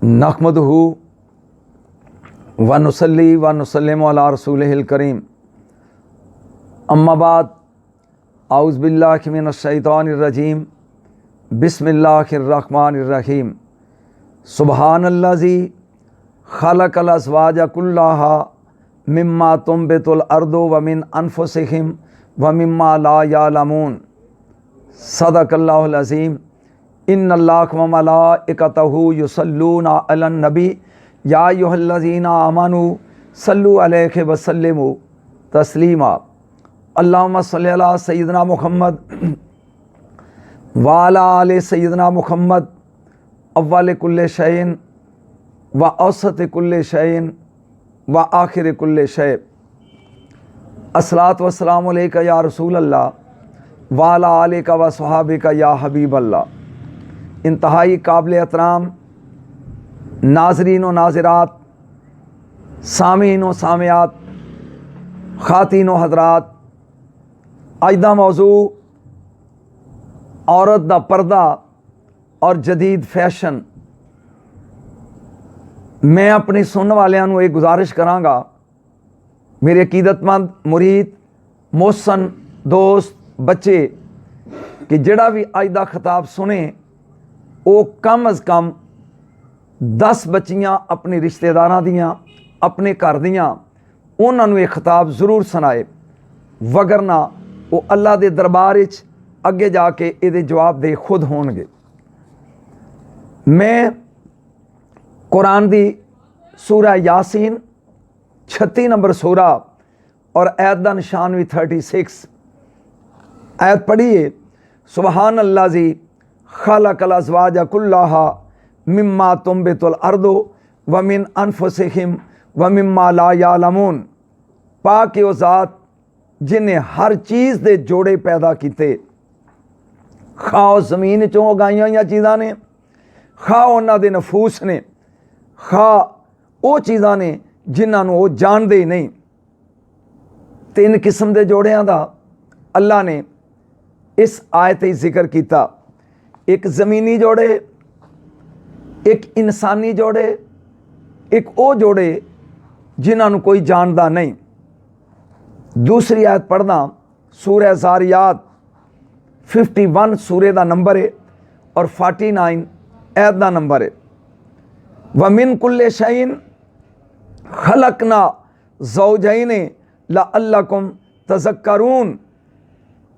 नहमदहू व नुसल्ली व नुसल्लिमु अला रसूलिहिल करीम। अम्मा बाद औज़ु बिल्लाहि मिनश शैतानिर रजीम। बिस्मिल्लाहिर रहमानिर रहीम। सुब्हानल्लज़ी खलक़ल अज़वाज कुल्लहा मिम्मा तुंबितुल अर्दु व मिन अनफुसिहिम व मिम्मा ला यालमून। सदक़ल्लाहुल अज़ीम। इन्नल्लाह व मलाइकतहु युसल्लूना अलन नबी या अय्युहल्लज़ीना आमनू सल्लु अलैहि व सल्लिमू तस्लीमा। अल्लाहुम्मा सल्लि अला सय्यिदना मुहम्मद व अला आलि सय्यिदना मुहम्मद अव्वल कुल्लि शैइन व औसत कुल्लि शैइन व आखिर कुल्लि शै। अस्सलातु वस्सलामु अलैका या रसूल अल्लाह व अला आलिका व सहाबिका या हबीब अल्लाह। इंतहाई काबिल एहतराम नाज़रीन व नाज़िरात, सामीन व सामियात, ख़ातीन व हज़रात, अज दा मौजू औरत दा पर्दा और जदीद फैशन। मैं अपने सुनने वालियां नूं ये गुजारिश करांगा, मेरे अकीदतमंद मुरीद, मोहसन, दोस्त, बच्चे, कि जिहड़ा भी अज दा खिताब सुने वो कम अज़ कम 10 बच्चियां अपने रिश्तेदारां दियां, अपने घर दियां, उन्हां नूं ये खिताब ज़रूर सुनाए, वगरना वो अल्लाह दे दरबार विच अगे जाके इहदे जवाब दे खुद होणगे। मैं कुरान दी सूरा यासीन 36 नंबर सूरा और आयत दा निशान भी 36 आयत पढ़िए। सुबहान अल्लाज़ी खलक़ल अज़वाज कुल्लहा मिम्मा तुंबितुल अर्दु व मिन अनफुसिहिम व मिम्मा ला यालमून। पाक ओ ज़ात जिन्हें हर चीज़ दे जोड़े पैदा किते, खाओ ज़मीन चों उगाईयां हुई चीज़ां ने, खा उन्हां दे नफूस ने, खा वो चीज़ां ने जिन्हां नूं वो जानदे ही नहीं। 3 किस्म दे जोड़ियां दा अल्लाह ने इस आयत ही जिक्र किया। एक ज़मीनी जोड़े, एक इंसानी जोड़े, एक वो जोड़े जिन्हां नूं कोई जानदा नहीं। दूसरी आयत पढ़ना सूरह ज़ारियात 51 सूरे दा नंबर है और 49 आयत दा नंबर है। व मिन कुल्ले शैइन खलकना ज़ौजैन लअल्लकुम तज़क्करून।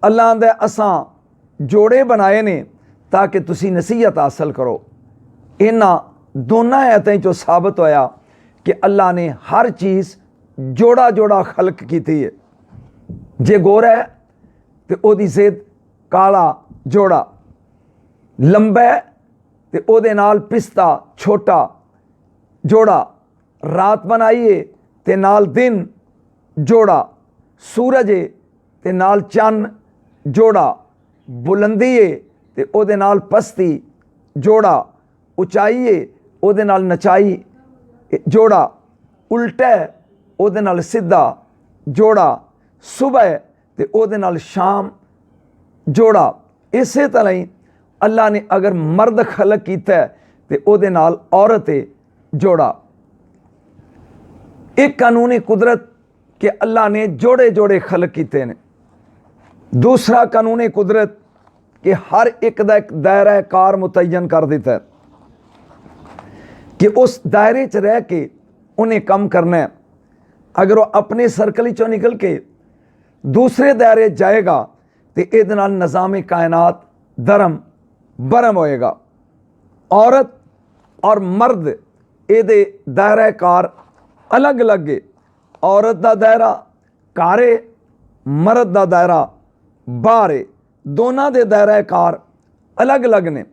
अल्लाह दे असां जोड़े बनाए ने ताकि तुसी नसीहत हासिल करो। इन्हां दोनों आयतें चो साबित होया कि अल्लाह ने हर चीज़ जोड़ा जोड़ा खलक की है। जे गोरा है तो ओदी ज़िद काला जोड़ा, लंबा है तो ओदे नाल पिस्ता छोटा जोड़ा, रात बनाइए ते नाल दिन जोड़ा, सूरज है ते नाल चन्न जोड़ा, बुलंदी है ते ओदे नाल पस्ती जोड़ा, उचाई है ओदे नाल नचाई जोड़ा, उल्टा है ओदे नाल सीधा जोड़ा, सुबह ते ओदे नाल शाम जोड़ा। इसे तरह ही अल्लाह ने अगर मर्द खलक कीता है ते ओदे नाल औरत है जोड़ा। एक कानूनी कुदरत कि अल्लाह ने जोड़े जोड़े खलक कीते ने। दूसरा कानूनी कुदरत कि हर एक दा एक दायरा कार मुतयन कर दिता है कि उस दायरे च रह के उन्हें कम करना है। अगर वो अपने सर्कल चो निकल के दूसरे दायरे जाएगा तो ये निज़ाम कायनात धर्म बरम होएगा। औरत और मर्द ये दायरा कार अलग अलग है। औरत का दायरा घर है, मर्द का दायरा बाहर है। दोनों के दायरा कार अलग अलग ने।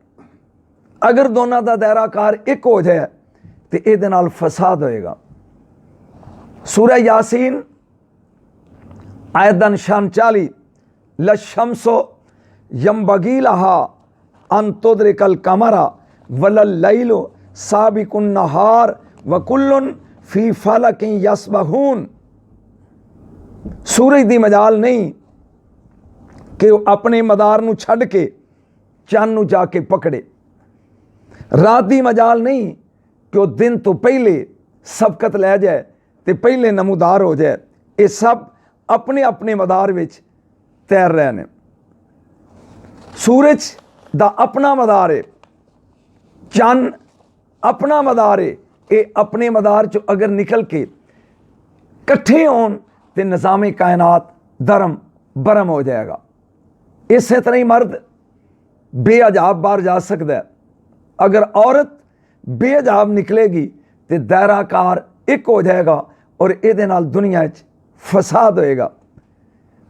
अगर दोनों का दायरा कार एक हो जाए तो ये फसाद होएगा। सूरह यासीन आयत दा निशान 40 लशमसो यंबगी लहा अन तुदरिकल कमरा वलल लैलु साबिकुन नहार व कुल्लुन फी फलकिन यसबहून। सूरज दी मजाल नहीं कि वो अपने मदार नूं छड़ के चंद नूं जाके पकड़े। रात दी मजाल नहीं कि वो दिन तो पहले सबकत लै जाए तो पहले नमूदार हो जाए। ये सब अपने अपने मदार विच तैर रहे हैं। सूरज दा अपना मदार है, चंद अपना मदार है। ये अपने मदार चो अगर निकल के कट्ठे होन तो निज़ाम कायनात धर्म बरम हो जाएगा। इस तरह ही मर्द बेअजाब बाहर जा सकता है। अगर औरत बेअजाब निकलेगी तो दायराकार एक हो जाएगा और ये नाल दुनिया फसाद होएगा।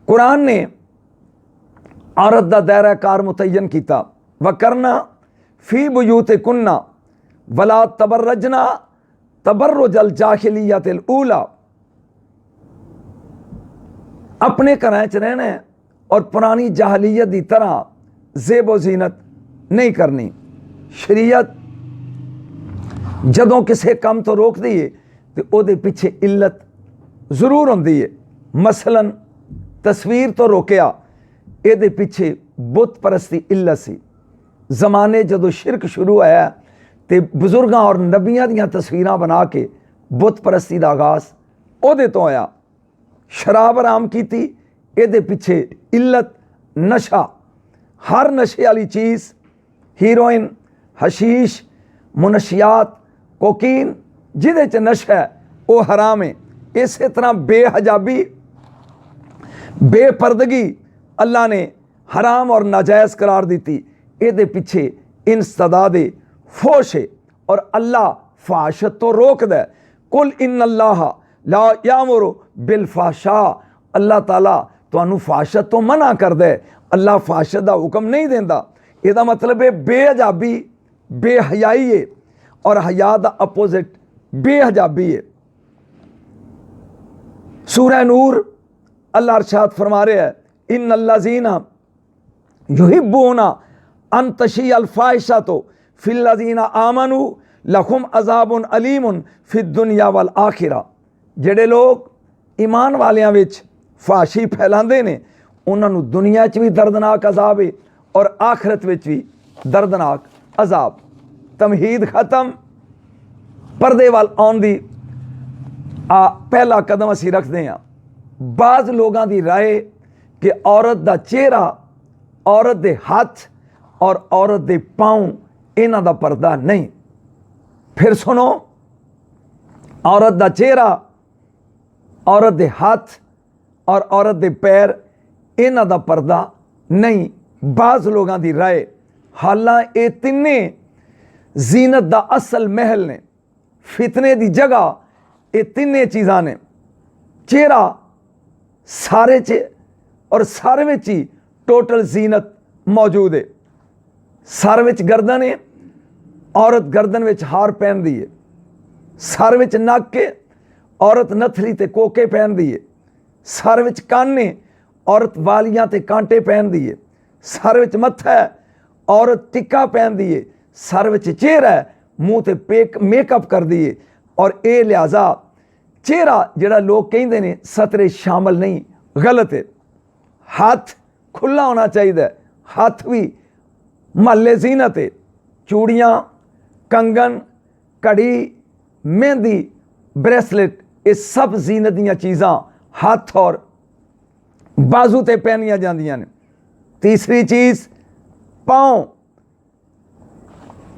कुरान ने औरत का दायराकार मुतयन किया, वकरना फी बुयूतिकुन्ना वला तबर्रजना तबर्रुजल जाहिलियतिल ऊला। अपने घरां च रहना है और पुरानी जाहलीयत की तरह ज़ेबो जीनत नहीं करनी। शरीयत जदों किसी काम तो रोकती है तो ਉਹਦੇ पिछे इल्लत जरूर होंदी है। मसलन तस्वीर तो रोकया, ਇਹਦੇ पिछे बुत परस्ती इल्लत सी। जमाने जदों शिरक शुरू होया तो बजुर्गों और नबियां दियां तस्वीरां बना के बुत परस्ती का आगाज़ ਉਹਦੇ तो होया। शराब आराम की, ਇਹਦੇ पिछे इल्लत नशा। हर नशे वाली चीज़, हीरोइन, हशीश, मुनशियात, कोकीन, जिहदे च नशा है वो हराम है। इस तरह बेहजाबी, बेपर्दगी अल्लाह ने हराम और नाजायज़ करार दी। ये पिछे इंसदादे फोश है और अल्लाह फाशत तो रोक दे। कुल इन अल्लाह ला यामुरु बिल फाशा। अल्लाह ताला तुहानू फाशत तो मना कर दे, अल्लाह फाशत का हुक्म नहीं देंदा। इसदा मतलब है बेहजाबी बेहयाई है और हया का अपोजिट बेहजाबी है। सूरह नूर अल्लाह अरशाद फरमा रहे हैं, इन अल्लाज़ीना युहिब्बूना अन तशी अल फाहिशा तो फिल्लज़ीना आमनू लहुम अज़ाबुन अलीमुन फिद दुनिया वल आखिरा। जेड़े लोग ईमान वालियां विच फाशी फैलांदे ने उन्होंने दुनिया च भी दर्दनाक अजाब है और आखिरत विच भी दर्दनाक अजाब। तमहीद खत्म। पर्दे वाल आउण दी पहला कदम असी रखते हैं। बाज़ लोगों की राय कि औरत का चेहरा, औरत के हाथ और औरत के पाँव इन्हां दा पर्दा नहीं। फिर सुनो, औरत का चेहरा, औरत के हाथ और औरत के पैर इन्हां दा पर्दा नहीं। बाज़ लोगों की राय, हालांकि ये तिन्ने जीनत का असल महल ने, फितने की जगह ये तिन्ने चीज़ां ने। चेहरा सारे च और सारे विच ही टोटल जीनत मौजूद है। सर विच गर्दन है, औरत गर्दन विच हार पहनती है। सर विच नक है, औरत नथली ते कोके पहनती है। सर विच कन्न है, औरत वालियां ते कांटे पहनती है। सर विच मत्था है, औरत टिक्का पहनती है। सर विच चेहरा है, मूँह ते पेक मेकअप करती है। और ये लिहाजा चेहरा जिहड़ा लोग कहते हैं सतरे शामिल नहीं, गलत है। हाथ खुला होना चाहिए, हाथ भी महल्ले जीनत है। चूड़ियाँ, कंगन, घड़ी, मेहंदी, ब्रेसलेट, ये सब जीनत दीयां चीज़ां हाथ और बाजू ते पहनिया जांदियां ने। तीसरी चीज़ पाँव,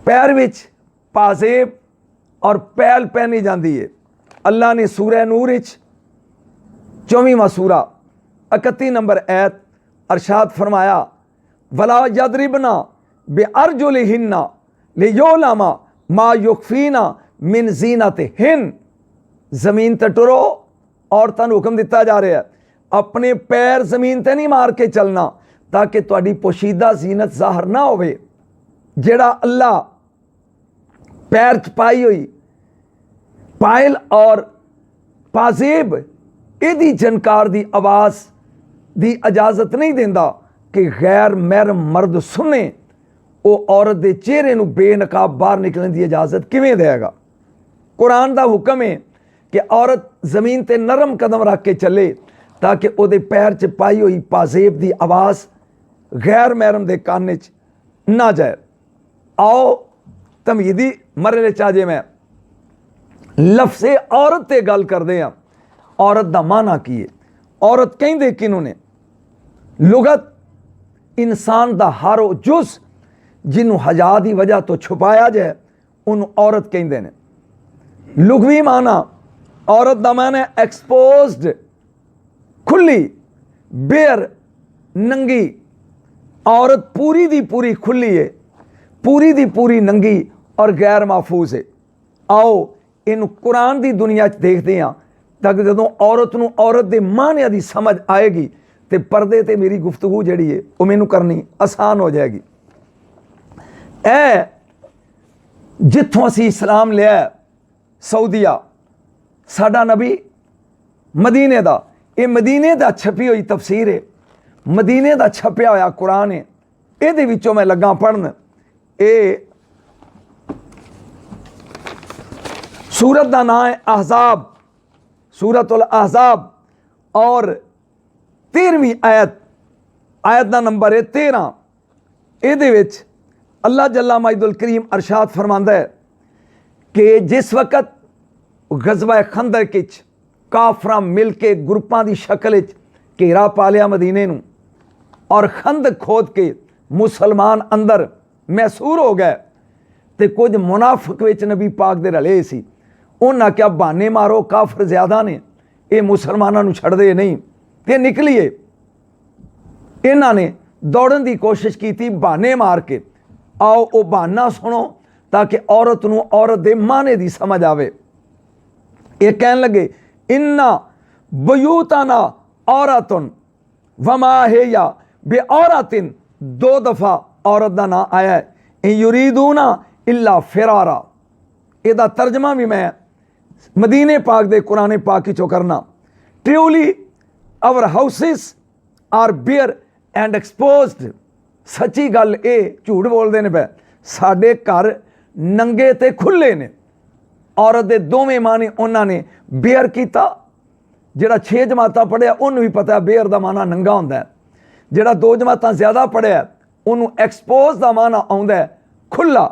पैर विच पाजेब और पैल पहनी जाती है। अल्लाह ने सूरह नूर 24वां सूरा 31 नंबर ऐत अरशाद फरमाया, वला यदरिबना बिअरजुलिहिन्ना लियुलमा मा युखफीना मिन ज़ीनतिहिन। ज़मीन ते टुरो, औरतां नूं हुक्म दिता जा रहा है अपने पैर ज़मीन ते नहीं मार के चलना ताकि तुहाडी पोशीदा जीनत ज़ाहर ना होवे। जेड़ा अल्लाह पैर च पाई हुई पायल और पाजेब इहदी जनकार दी आवाज़ दी इजाज़त नहीं देंदा कि गैर महरम मर्द सुने, वो औरत के चेहरे नूं बेनकाब बाहर निकलने की इजाज़त किवें देगा। कुरान का हुक्म है कि औरत ज़मीन ते नरम कदम रख के चले ताकि उहदे पैर च पाई हुई पाजेब की आवाज़ गैर महरम के कान च ना जाए। आओ तमीदी मरले चाजे मैं लफ्ज़े औरत ते गल करते हैं। औरत का माना की है? औरत कहिंदे किनू ने? लुगत इंसान का हर वो जुज़ जिन्हों हजा की वजह तो छुपाया जाए उन्होंने औरत कहिंदे ने। लुगवी माना औरत का माना है एक्सपोज्ड, खुली, बेयर, नंगी। औरत पूरी दी पूरी खुली है, पूरी दी पूरी नंगी और गैर महफूज है। आओ इन कुरान की दुनिया च देखते हैं तक जो औरत नूं औरत के मानिया की समझ आएगी तो परदे ते मेरी गुफ्तगू जिहड़ी है वो मैनू करनी आसान हो जाएगी। ए जिथों असी इस्लाम लिया सऊदीया, साडा नबी मदीने का, ये मदीने का छपी हुई तफसीर है, मदीने का छपया होया कुरान है। ये विचों मैं लगा पढ़न। ये सूरत का नाम है अहज़ाब, सूरत उल अहज़ाब और 13वीं आयत, आयत का नंबर है 13। ये अल्लाह जल्ला मजदुल करीम अरशाद फरमांदा है कि जिस वक़्त गज़वा खंदक विच काफरा मिल के ग्रुपां की शक्ल घेरा पा लिया मदीने नूं और खंदक खोद के मुसलमान अंदर महसूर हो गए तो कुछ मुनाफिक विच नबी पाक दे रले सी। उन्हें क्या बहाने मारो, काफर ज़्यादा ने, ये मुसलमानों नूं छड़दे नहीं ते निकलीए। इन्होंने दौड़न की कोशिश की थी बहाने मार के। आओ वो बहाना सुनो ताकि औरत नूं औरत दे माने की समझ आवे। ये कहन लगे इन्ना बयूताना औरतुन वमा है या बे औरतिन, 2 दफ़ा औरत का नाम आया है। युरीदूना इल्ला फिरारा। इसका तर्जमा भी मैं मदीने पाक दे कुरान पाक चो करना। Truly our houses are bare and exposed. सच्ची गल ये झूठ बोलते हैं पे, साडे घर नंगे ते खुले ने। औरत के दोवें माने उन्होंने बेयर किया। जिहड़ा 6 जमातां पढ़िया उन्होंने भी पता बेयर का माना नंगा होंदा है। जिहड़ा 2 जमातां ज़्यादा पढ़िया उन्होंने एक्सपोज का माना आउंदा है खुला।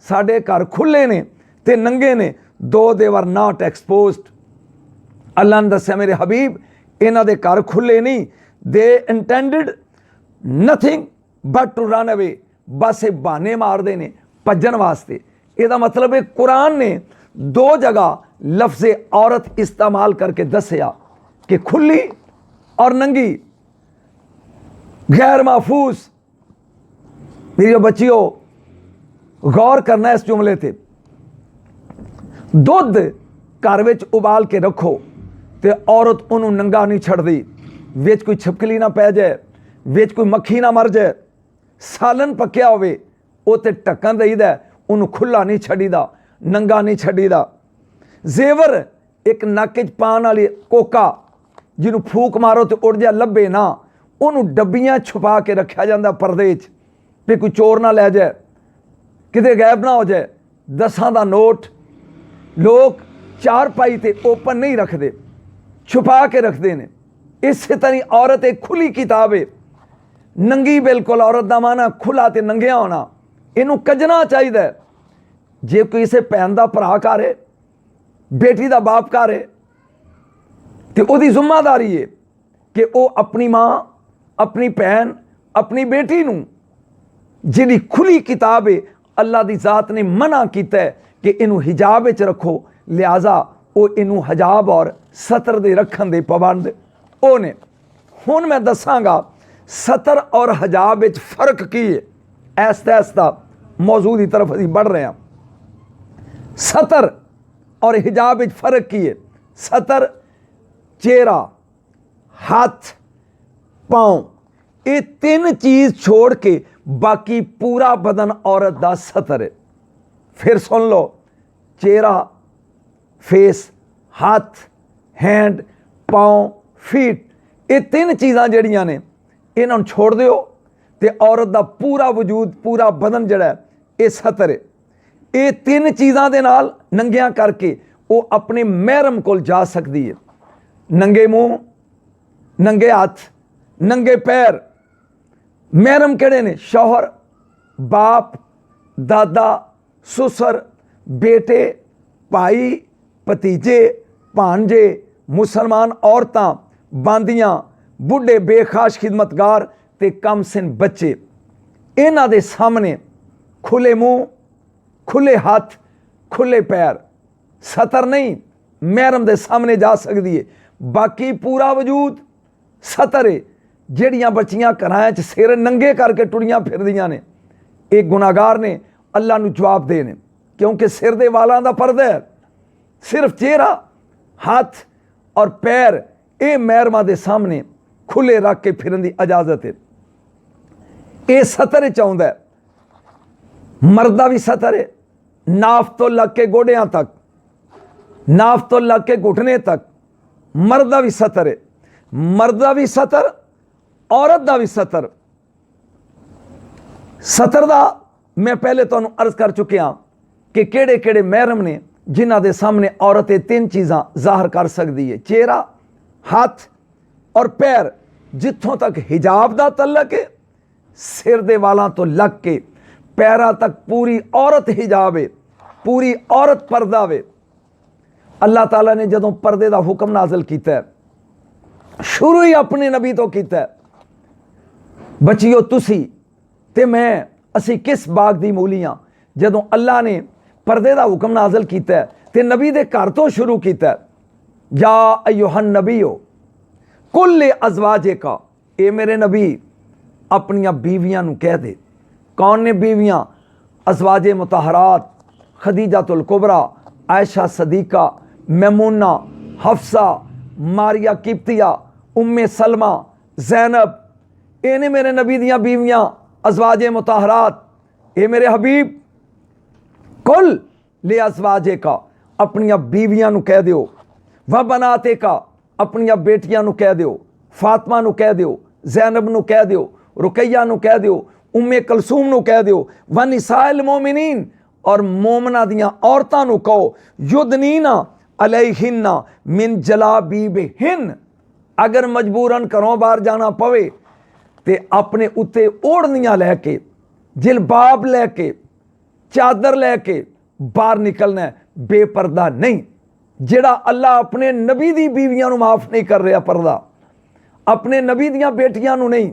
साडे घर खुले ने ते नंगे ने, 2 दे वर नॉट एक्सपोज्ड। अल्लाह ने दस्सिया मेरे हबीब इन्हां दे घर खुले नहीं, they intended nothing but to run away. बस ये बहाने मारते ने भजन वास्ते। इसका मतलब है कुरान ने 2 जगह लफ्ज़े औरत इस्तेमाल करके दसिया कि खुली और नंगी, गैर महफूज। मेरी बच्चियों गौर करना इस जुमले से। दुध घर विच उबाल के रखो तो औरत उन्होंने नंगा नहीं छड़ती, विच कोई छिपकली ना पै जाए, विच कोई मक्खी ना मर जाए। सालन पक्या होवे वो तो ढक्कन दईदा, उन्होंने खुला नहीं छड़ीदा, नंगा नहीं छड़ीदा। जेवर एक नक च पान वाली कोका जिन्होंने फूक मारो तो उड़ जा लभे ना, उन्होंने डब्बियां छुपा के रखा जाता परदे च भी कोई चोर ना लै जाए, किते गायब ना हो जाए। 10 का नोट लोग 4पाई ते ओपन नहीं रखते, छुपा के रखते हैं। इस तरह औरत एक खुली किताब है, नंगी बिल्कुल। औरत का माना खुला तो नंगिया होना, इनू कजना चाहिए। जे कोई इसे भैन का भरा घर है, बेटी का बाप घर है तो वो जिम्मेदारी है कि वो अपनी माँ, अपनी भैन, अपनी बेटी नू जिहड़ी खुली किताब है अल्लाह की जात ने मना किया है कि इनू हिजाब विच रखो, लिहाजा वो इनू हिजाब और सतर दे रखन दे पाबंद वो ने। हुण मैं दसांगा सतर और हिजाब विच फर्क की है। ऐसा ऐसा मौजूद की तरफ असीं बढ़ रहे हैं। सतर और हिजाब विच फर्क की है? सतर चेहरा, हाथ, पाँव, ये 3 चीज़ छोड़ के बाकी पूरा बदन औरत का सतर है। फिर सुन लो, चेहरा, फेस, हाथ, हैंड, पाँव, फीट, ये 3 चीज़ां जड़ियां ने इन्हों छोड़ दो तो औरत का पूरा वजूद, पूरा बदन जड़ा है ये सतर है। ये 3 चीज़ों के नाल नंगिया करके वो अपने महरम को जा सकती है। नंगे मूँह, नंगे हाथ, नंगे पैर। महरम किहड़े ने? शौहर, बाप, दादा, सुसर, बेटे, भाई, भतीजे भांजे मुसलमान औरतां बांदियां बुढ़े बेखाश खिदमतगार ते कम सिन बच्चे इन्हां दे सामने खुले मुंह खुले हाथ खुले पैर सतर नहीं महरम दे सामने जा सकती है बाकी पूरा वजूद सतर है ਜਿਹੜੀਆਂ ਬੱਚੀਆਂ ਘਰਾਂ 'ਚ ਸਿਰ ਨੰਗੇ ਕਰਕੇ ਟੁੜੀਆਂ ਫਿਰਦੀਆਂ ਨੇ ਇਹ ਗੁਨਾਹਗਾਰ ਨੇ ਅੱਲਾ ਨੂੰ ਜਵਾਬ ਦੇ ਨੇ ਕਿਉਂਕਿ ਸਿਰ ਦੇ ਵਾਲਾਂ ਦਾ ਪਰਦਾ ਹੈ ਸਿਰਫ ਚਿਹਰਾ ਹੱਥ ਔਰ ਪੈਰ ਇਹ ਮਹਿਰਮਾਂ ਦੇ ਸਾਹਮਣੇ ਖੁੱਲੇ ਰੱਖ ਕੇ ਫਿਰਨ ਦੀ ਇਜਾਜ਼ਤ ਹੈ ਇਹ ਸਤਰ ਚਾਹੁੰਦਾ ਹੈ ਮਰਦ ਦਾ ਵੀ ਸਤਰ ਹੈ ਨਾਫ ਤੋਂ ਲੱਗ ਕੇ ਗੋਡਿਆਂ ਤੱਕ ਨਾਫ ਤੋਂ ਲੱਗ ਕੇ ਘੁਟਨੇ ਤੱਕ ਮਰਦ ਦਾ ਵੀ ਸਤਰ ਹੈ ਮਰਦ ਦਾ ਵੀ ਸਤਰ औरत का भी सतर सतर का मैं पहले तो अर्ज कर चुकिया कि केड़े केड़े महरम ने जिन्हों के सामने औरत तीन चीज़ां जाहिर कर सकती है चेहरा हाथ और पैर जिथों तक हिजाब का तलक है सिर दे वालों तो लग के पैरों तक पूरी औरत हिजाब है पूरी औरत पर्दा वे अल्लाह ताला ने जदों पर्दे का हुक्म नाजिल किया शुरू ही अपने नबी तो किया बचियो तुसी ते मैं असी किस बाग दी मूली हाँ जदों अल्लाह ने पर्दे का हुक्म नाजिल किया ते नबी दे घर तो शुरू किया या अय्युहन नबीओ कुल अज़वाजे का ए मेरे नबी अपनियां बीवियां नू कह दे कौन ने बीवियां अज़वाजे मुतहरात खदीजातुल कुबरा आयशा सदीका मैमूना हफ्सा मारिया किप्तिया उम्मे सलमा जैनब इन्हें मेरे नबी दियाँ बीवियाँ अज़वाजे मुताहरात ये मेरे हबीब कुल ले अज़वाजे का अपनिया बीवियां नू कह दियो व बनाते का अपनिया बेटियां नू कह दियो फातिमा नू कह दियो जैनब नू कह दियो रुकैया नू कह दियो उम्मे कलसूम नू कह दियो व निसाइल मोमिनीन और मोमना दियाँ औरतां नू कहो युदनीना अलैहिन्ना मिन जलाबीबिहिन अगर मजबूरन घरों बाहर जाना पवे ते अपने उत्ते ओढ़नियां लैके जिलबाब लैके चादर लैके बाहर निकलना है बेपर्दा नहीं जिहड़ा अल्लाह अपने नबी दी बीवियां नू माफ़ नहीं कर रहा पर्दा अपने नबी दियां बेटियां नू नहीं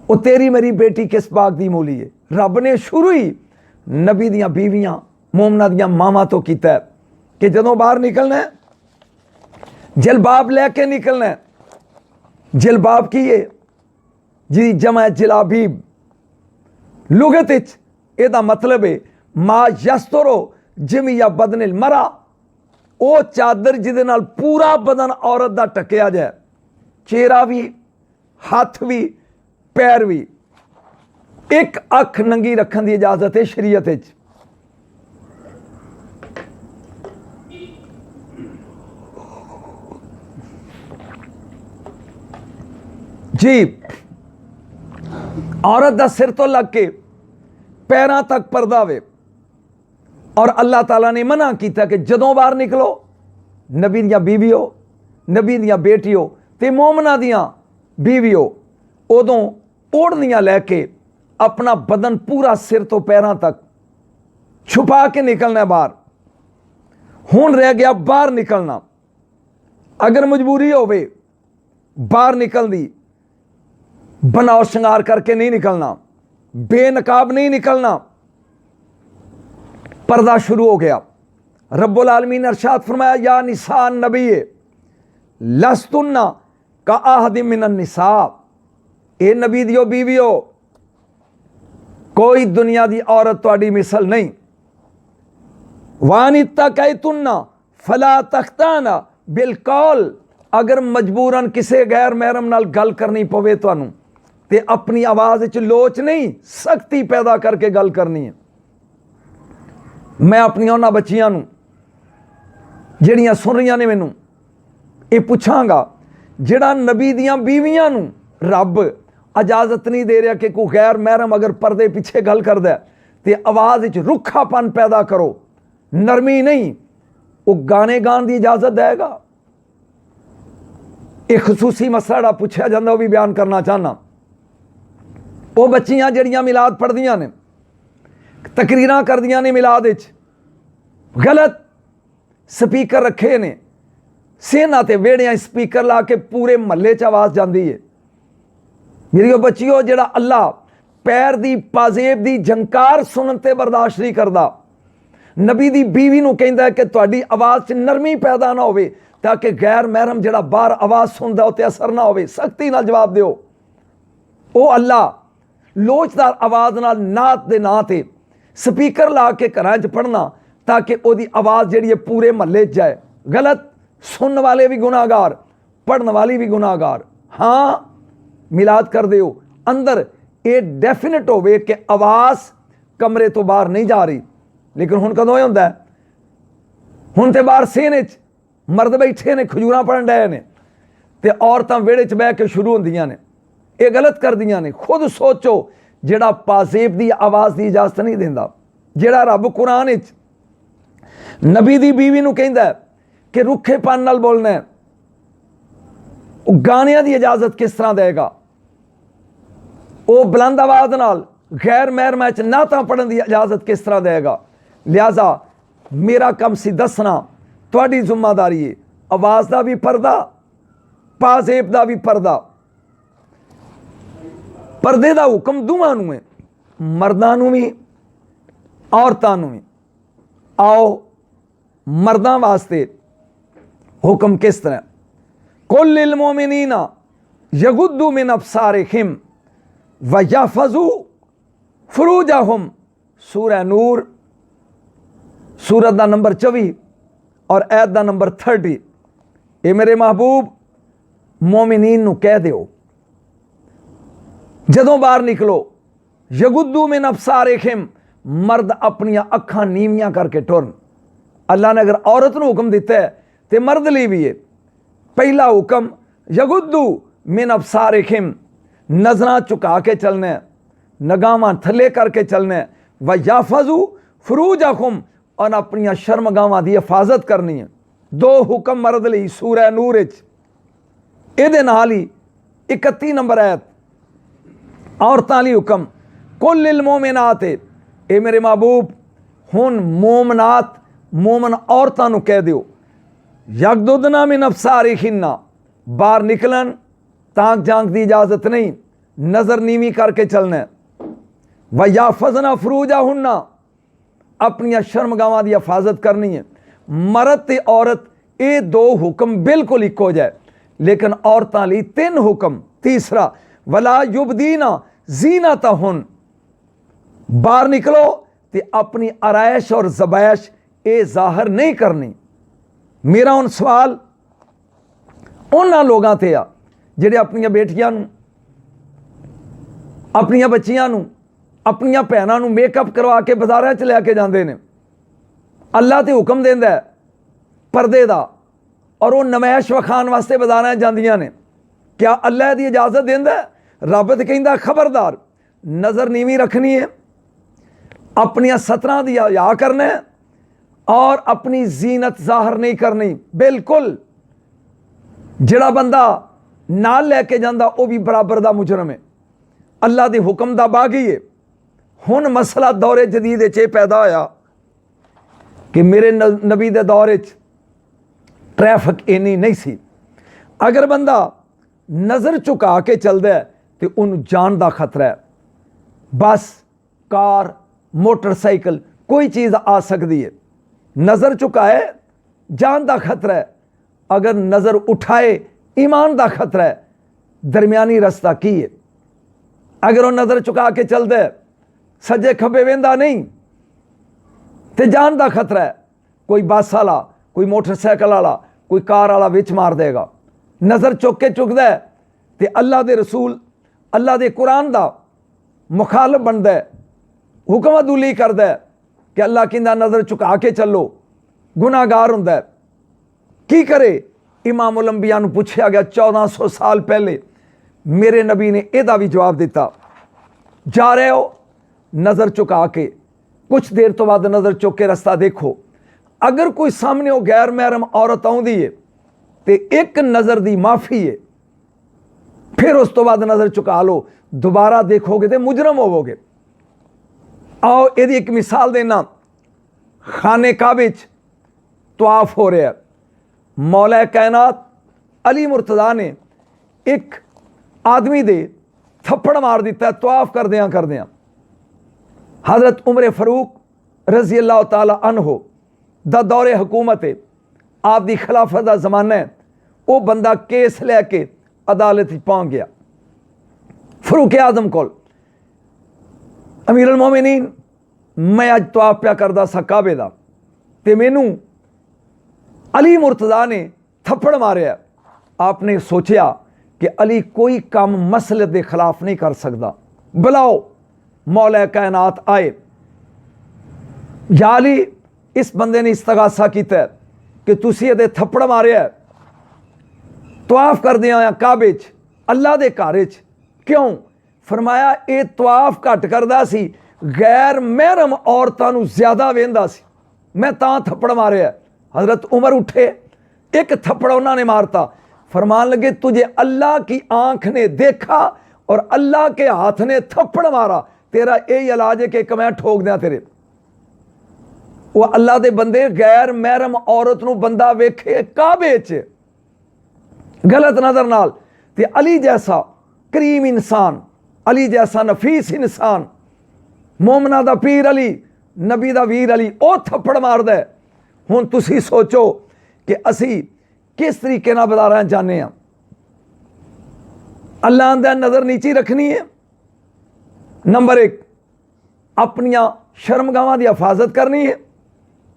वो तेरी मेरी बेटी किस बाग दी मूली है रब ने शुरू ही नबी दियां बीवियां मोमना दियां मावां तो कीता कि जदों बाहर निकलना है जलबाब लैके निकलना है जलबाब की है जी जमा जलाबीब लुगत एदा मतलब है मा यस्तरो जिमिया बदनिल मरा वो चादर जिदे नाल पूरा बदन औरत दा टकिया जाए चेहरा भी हाथ भी पैर भी एक अख नंगी रखने की इजाजत है शरीयत जी औरत का सिर तो लग के पैरों तक पर्दा वे और अल्लाह ताला ने मना किया कि जदों बाहर निकलो नबी दियां बीवियो नबी दियां बेटियो ते मोमना दियां बीवियो उदों ओढ़नियां लैके अपना बदन पूरा सिर तो पैरों तक छुपा के निकलना बाहर हुण रह गया बाहर निकलना अगर मजबूरी होवे बाहर निकलदी बनाओ श्रृंगार करके नहीं निकलना बेनकाब नहीं निकलना पर्दा शुरू हो गया रब्बुल आलमीन ने इरशाद फरमाया या निसान नबी लस्तुन्ना का आहदि मिनन निसा ए नबी दियो बीवियो कोई दुनिया दी औरत तुहाडी मिसल नहीं वानिता कैतुन्ना फला तख्ताना बिलकौल अगर मजबूरन किसी गैर महरम नाल गल करनी पवे तुहानू ते अपनी आवाज़ च लोच नहीं सख्ती पैदा करके गल करनी है मैं अपनी उन्हां बच्चियां नू जिहड़ियां सुन रही ने मैनू ये पुछांगा जिहड़ा नबी दियां बीवियां नू रब इजाजत नहीं दे रहा कि कोई गैर महरम अगर पर्दे पिछे गल करदा तो आवाज़ च रुखापन पैदा करो नरमी नहीं वो गाने गाने की इजाजत देगा एक खसूसी मसला पूछा जाता वह भी बयान करना चाहना वो बच्चियां जड़ियां मिलाद पढ़दियां ने तकरीरां करदियां ने मिलाद गलत स्पीकर रखे ने, सेना ते वेड़ियां स्पीकर ला के पूरे महल्ले च आवाज़ जाती है। मेरी बच्चियों, जिहड़ा अल्लाह पैर दी पाजेब दी झंकार सुनन ते बर्दाश्त नहीं करता, नबी दी बीवी नूं कहंदा है कि तुहाडी आवाज़ च नरमी पैदा ना होवे ताकि गैर महरम जिहड़ा बाहर आवाज़ सुनदा उते असर ना होवे। सख्ती नाल जवाब दिओ। ओ अल्लाह लोचदार आवाज़ नाल नात दे नां ते स्पीकर ला के घरां च पढ़ना ताकि उहदी आवाज़ जिहड़ी है पूरे महल्ले च जाए। गलत, सुनने वाले भी गुनाहगार, पढ़ने वाली भी गुनाहगार। हाँ, मिलाद कर दिओ, अंदर ये डेफिनेट होवे कि आवाज़ कमरे तो बाहर नहीं जा रही। लेकिन हुण कदों होंदा है? हुण ते बाहर सेने च मर्द बैठे ने, खजूरां पढ़न डए ने ते औरतां वेड़े च बह के शुरू होंदियां ने। ये गलत करदियां ने। खुद सोचो, जिहड़ा पाजेब दी आवाज़ दी इजाजत नहीं देंदा, जिहड़ा रब कुरान विच नबी दी बीवी नूं कहंदा है कि रुखेपन नाल बोलना है, गानियां दी इजाजत किस तरह देगा? वो बुलंद आवाज़ नाल गैर महरमां च नातां पढ़न दी इजाजत किस तरह देगा? लिहाजा मेरा कम सी दसना, तुहाडी जिम्मेदारी है। आवाज़ का भी पर्दा, पाजेब का भी पर्दा। पर्दे का हुक्म दोवां नूं है, मर्दां नूं भी औरतां नूं भी। आओ मर्दां वास्ते हुक्म किस तरह? कुल लिल मोमिनीना यगुद्दू मिन अब्सारिहिम व यहफज़ू फुरूजहुम। सूरह नूर सूरत का नंबर 24 और ऐत का नंबर 30। ये मेरे महबूब मोमिनीन नूं कह दिओ, जदों बाहर निकलो, यगुद्दू मिन अब्सारिहिम, मर्द अपनियां अखां नीवियां करके टुरन। अल्लाह ने अगर औरत नूं हुक्म दिता है तो मर्द लिए भी है। पहला हुक्म यगुद्दू मिन अब्सारिहिम, नजरां झुका के चलना है, नगावां थले करके चलना है। व यहफज़ू फुरूजहुम, और अपनियां शर्मगावां की हिफाजत करनी है। दो हुक्म मर्द लई सूरह नूर विच। इहदे नाल ही 31 नंबर आयत औरतां लई हुक्म, कुल लिल मोमिनात। ये मेरे महबूब हुण मोमनात मोमन औरतां नूं कह दिओ, यगदुदना मिन अब्सारिहिन्ना, बाहर निकलन ताक झांक की इजाजत नहीं, नजर नीवी करके चलना है। व यहफज़ना फुरूजहुन्ना, अपनियां शर्मगावां की हिफाजत करनी है। मर्द ते औरत ये दो हुक्म बिल्कुल इको जाए, लेकिन औरतां लई 3 हुक्म। तीसरा, वला युबदीना ज़ीनतहुन, बाहर निकलो तो अपनी आराइश और ज़बैश ये जाहिर नहीं करनी। मेरा हुण सवाल उन्हां लोगां ते आ जिहड़े अपनियां बेटियां नूं, अपनियां बच्चियां नूं, अपनियां भैनां नूं मेकअप करवा के बाजारां च लैके जांदे ने। अल्लाह ते हुक्म देंदा है पर्दे दा, और वो नमैश विखाण वास्ते बाजारां च जांदियां ने। क्या अल्लाह दी इजाजत देंदा है? रब ते कहंदा खबरदार, नज़र नीवी रखनी है, अपनियां सतरां दी हया करना है और अपनी जीनत जाहिर नहीं करनी। बिल्कुल जिहड़ा बंदा नाल लैके जांदा वो भी बराबर दा मुजरम है, अल्लाह दे हुक्म दा बागी है। हुण मसला दौरे जदीद विच ये पैदा होया कि मेरे नबी दे दौर विच ट्रैफिक इन्नी नहीं सी। अगर बंदा नज़र झुका के चलदा है तो उन्हें जान का खतरा है। बस, कार, मोटरसाइकिल, कोई चीज़ आ सकती है। नज़र झुकाए, जान का खतरा है। अगर नज़र उठाए, ईमान का खतरा है। दरमियानी रास्ता की है? अगर वह नज़र झुका के चलता है, सज्जे खब्बे वेंदा नहीं, तो जान का खतरा है। कोई बस वाला, कोई मोटरसाइकिल वाला, कोई कार वाला विच मार देगा। नज़र चुक के चुकदा है तो अल्लाह के रसूल, अल्लाह के कुरान का मुखालफ बनता है, हुक्म अदूली करता है कि अल्लाह कहंदा नज़र झुका के चलो, गुनाहगार हुंदा है। की करे? इमामुल अंबिया नूं पुछया गया 1400 साल पहले, मेरे नबी ने यदा भी जवाब दिता, जा रहे हो नज़र झुका के, कुछ देर तो बाद नज़र चुक के रास्ता देखो। अगर कोई सामने हो गैर महरम औरत आउंदी है तो एक नज़र की माफ़ी है, फिर उस तो बाद नज़र झुका लो, दोबारा देखोगे तो मुजरम होवोगे। आओ यदि एक मिसाल देना, खाने काबे च ਤਵਾਫ ਹੋ ਰਿਹਾ। ਮੌਲਾ ਕਾਇਨਾਤ ਅਲੀ ਮੁਰਤਜ਼ਾ ਨੇ ਇੱਕ ਆਦਮੀ ਦੇ ਥੱਪੜ ਮਾਰ ਦਿੱਤਾ ਤਵਾਫ ਕਰਦਿਆਂ ਕਰਦਿਆਂ। हज़रत उमर फारूक रजी अल्लाह ताला अन्हो दा दौरे हुकूमत है, आप दी खिलाफत का जमाना है। वो बंदा केस लैके अदालत पहुँच गया फरूक आजम को, अमीर अल मोमिनीन मैं अज तवाफ प्या करदा सा काबे दा ते मैनू अली मुर्तज़ा ने थप्पड़ मारिया। आपने सोचा कि अली कोई काम मसलत के खिलाफ नहीं कर सकता, बुलाओ। मौला कायनात आए, या अली इस बंदे ने इस्तगासा किया कि तुसी ये थप्पड़ मारिया तवाफ कर दिया काबे च अल्लाह के घर च, क्यों? फरमाया ये तवाफ घट करदा सी, गैर महरम औरतों को ज्यादा वेंदा सी, मैं तां थप्पड़ मारिया। हज़रत उमर उठे, एक थप्पड़ उन्होंने मारता, फरमान लगे तुझे अल्लाह की आंख ने देखा और अल्लाह के हाथ ने थप्पड़ मारा, तेरा यही इलाज है कि मैं ठोक दिया तेरे। वो अल्लाह के बंदे गैर महरम औरत को बंदा वेखे काबे च गलत नजर नाल, ते अली जैसा करीम इंसान, अली जैसा नफीस इंसान, मोमना दा पीर अली, नबी दा वीर अली, वो थप्पड़ मारदा है। हुण तुसी सोचो कि असी किस तरीके नाल बाज़ारां जाने आ। अल्लाह दा नज़र नीची रखनी है। नंबर 1 अपनियां शर्मगावां दी हिफाजत करनी है।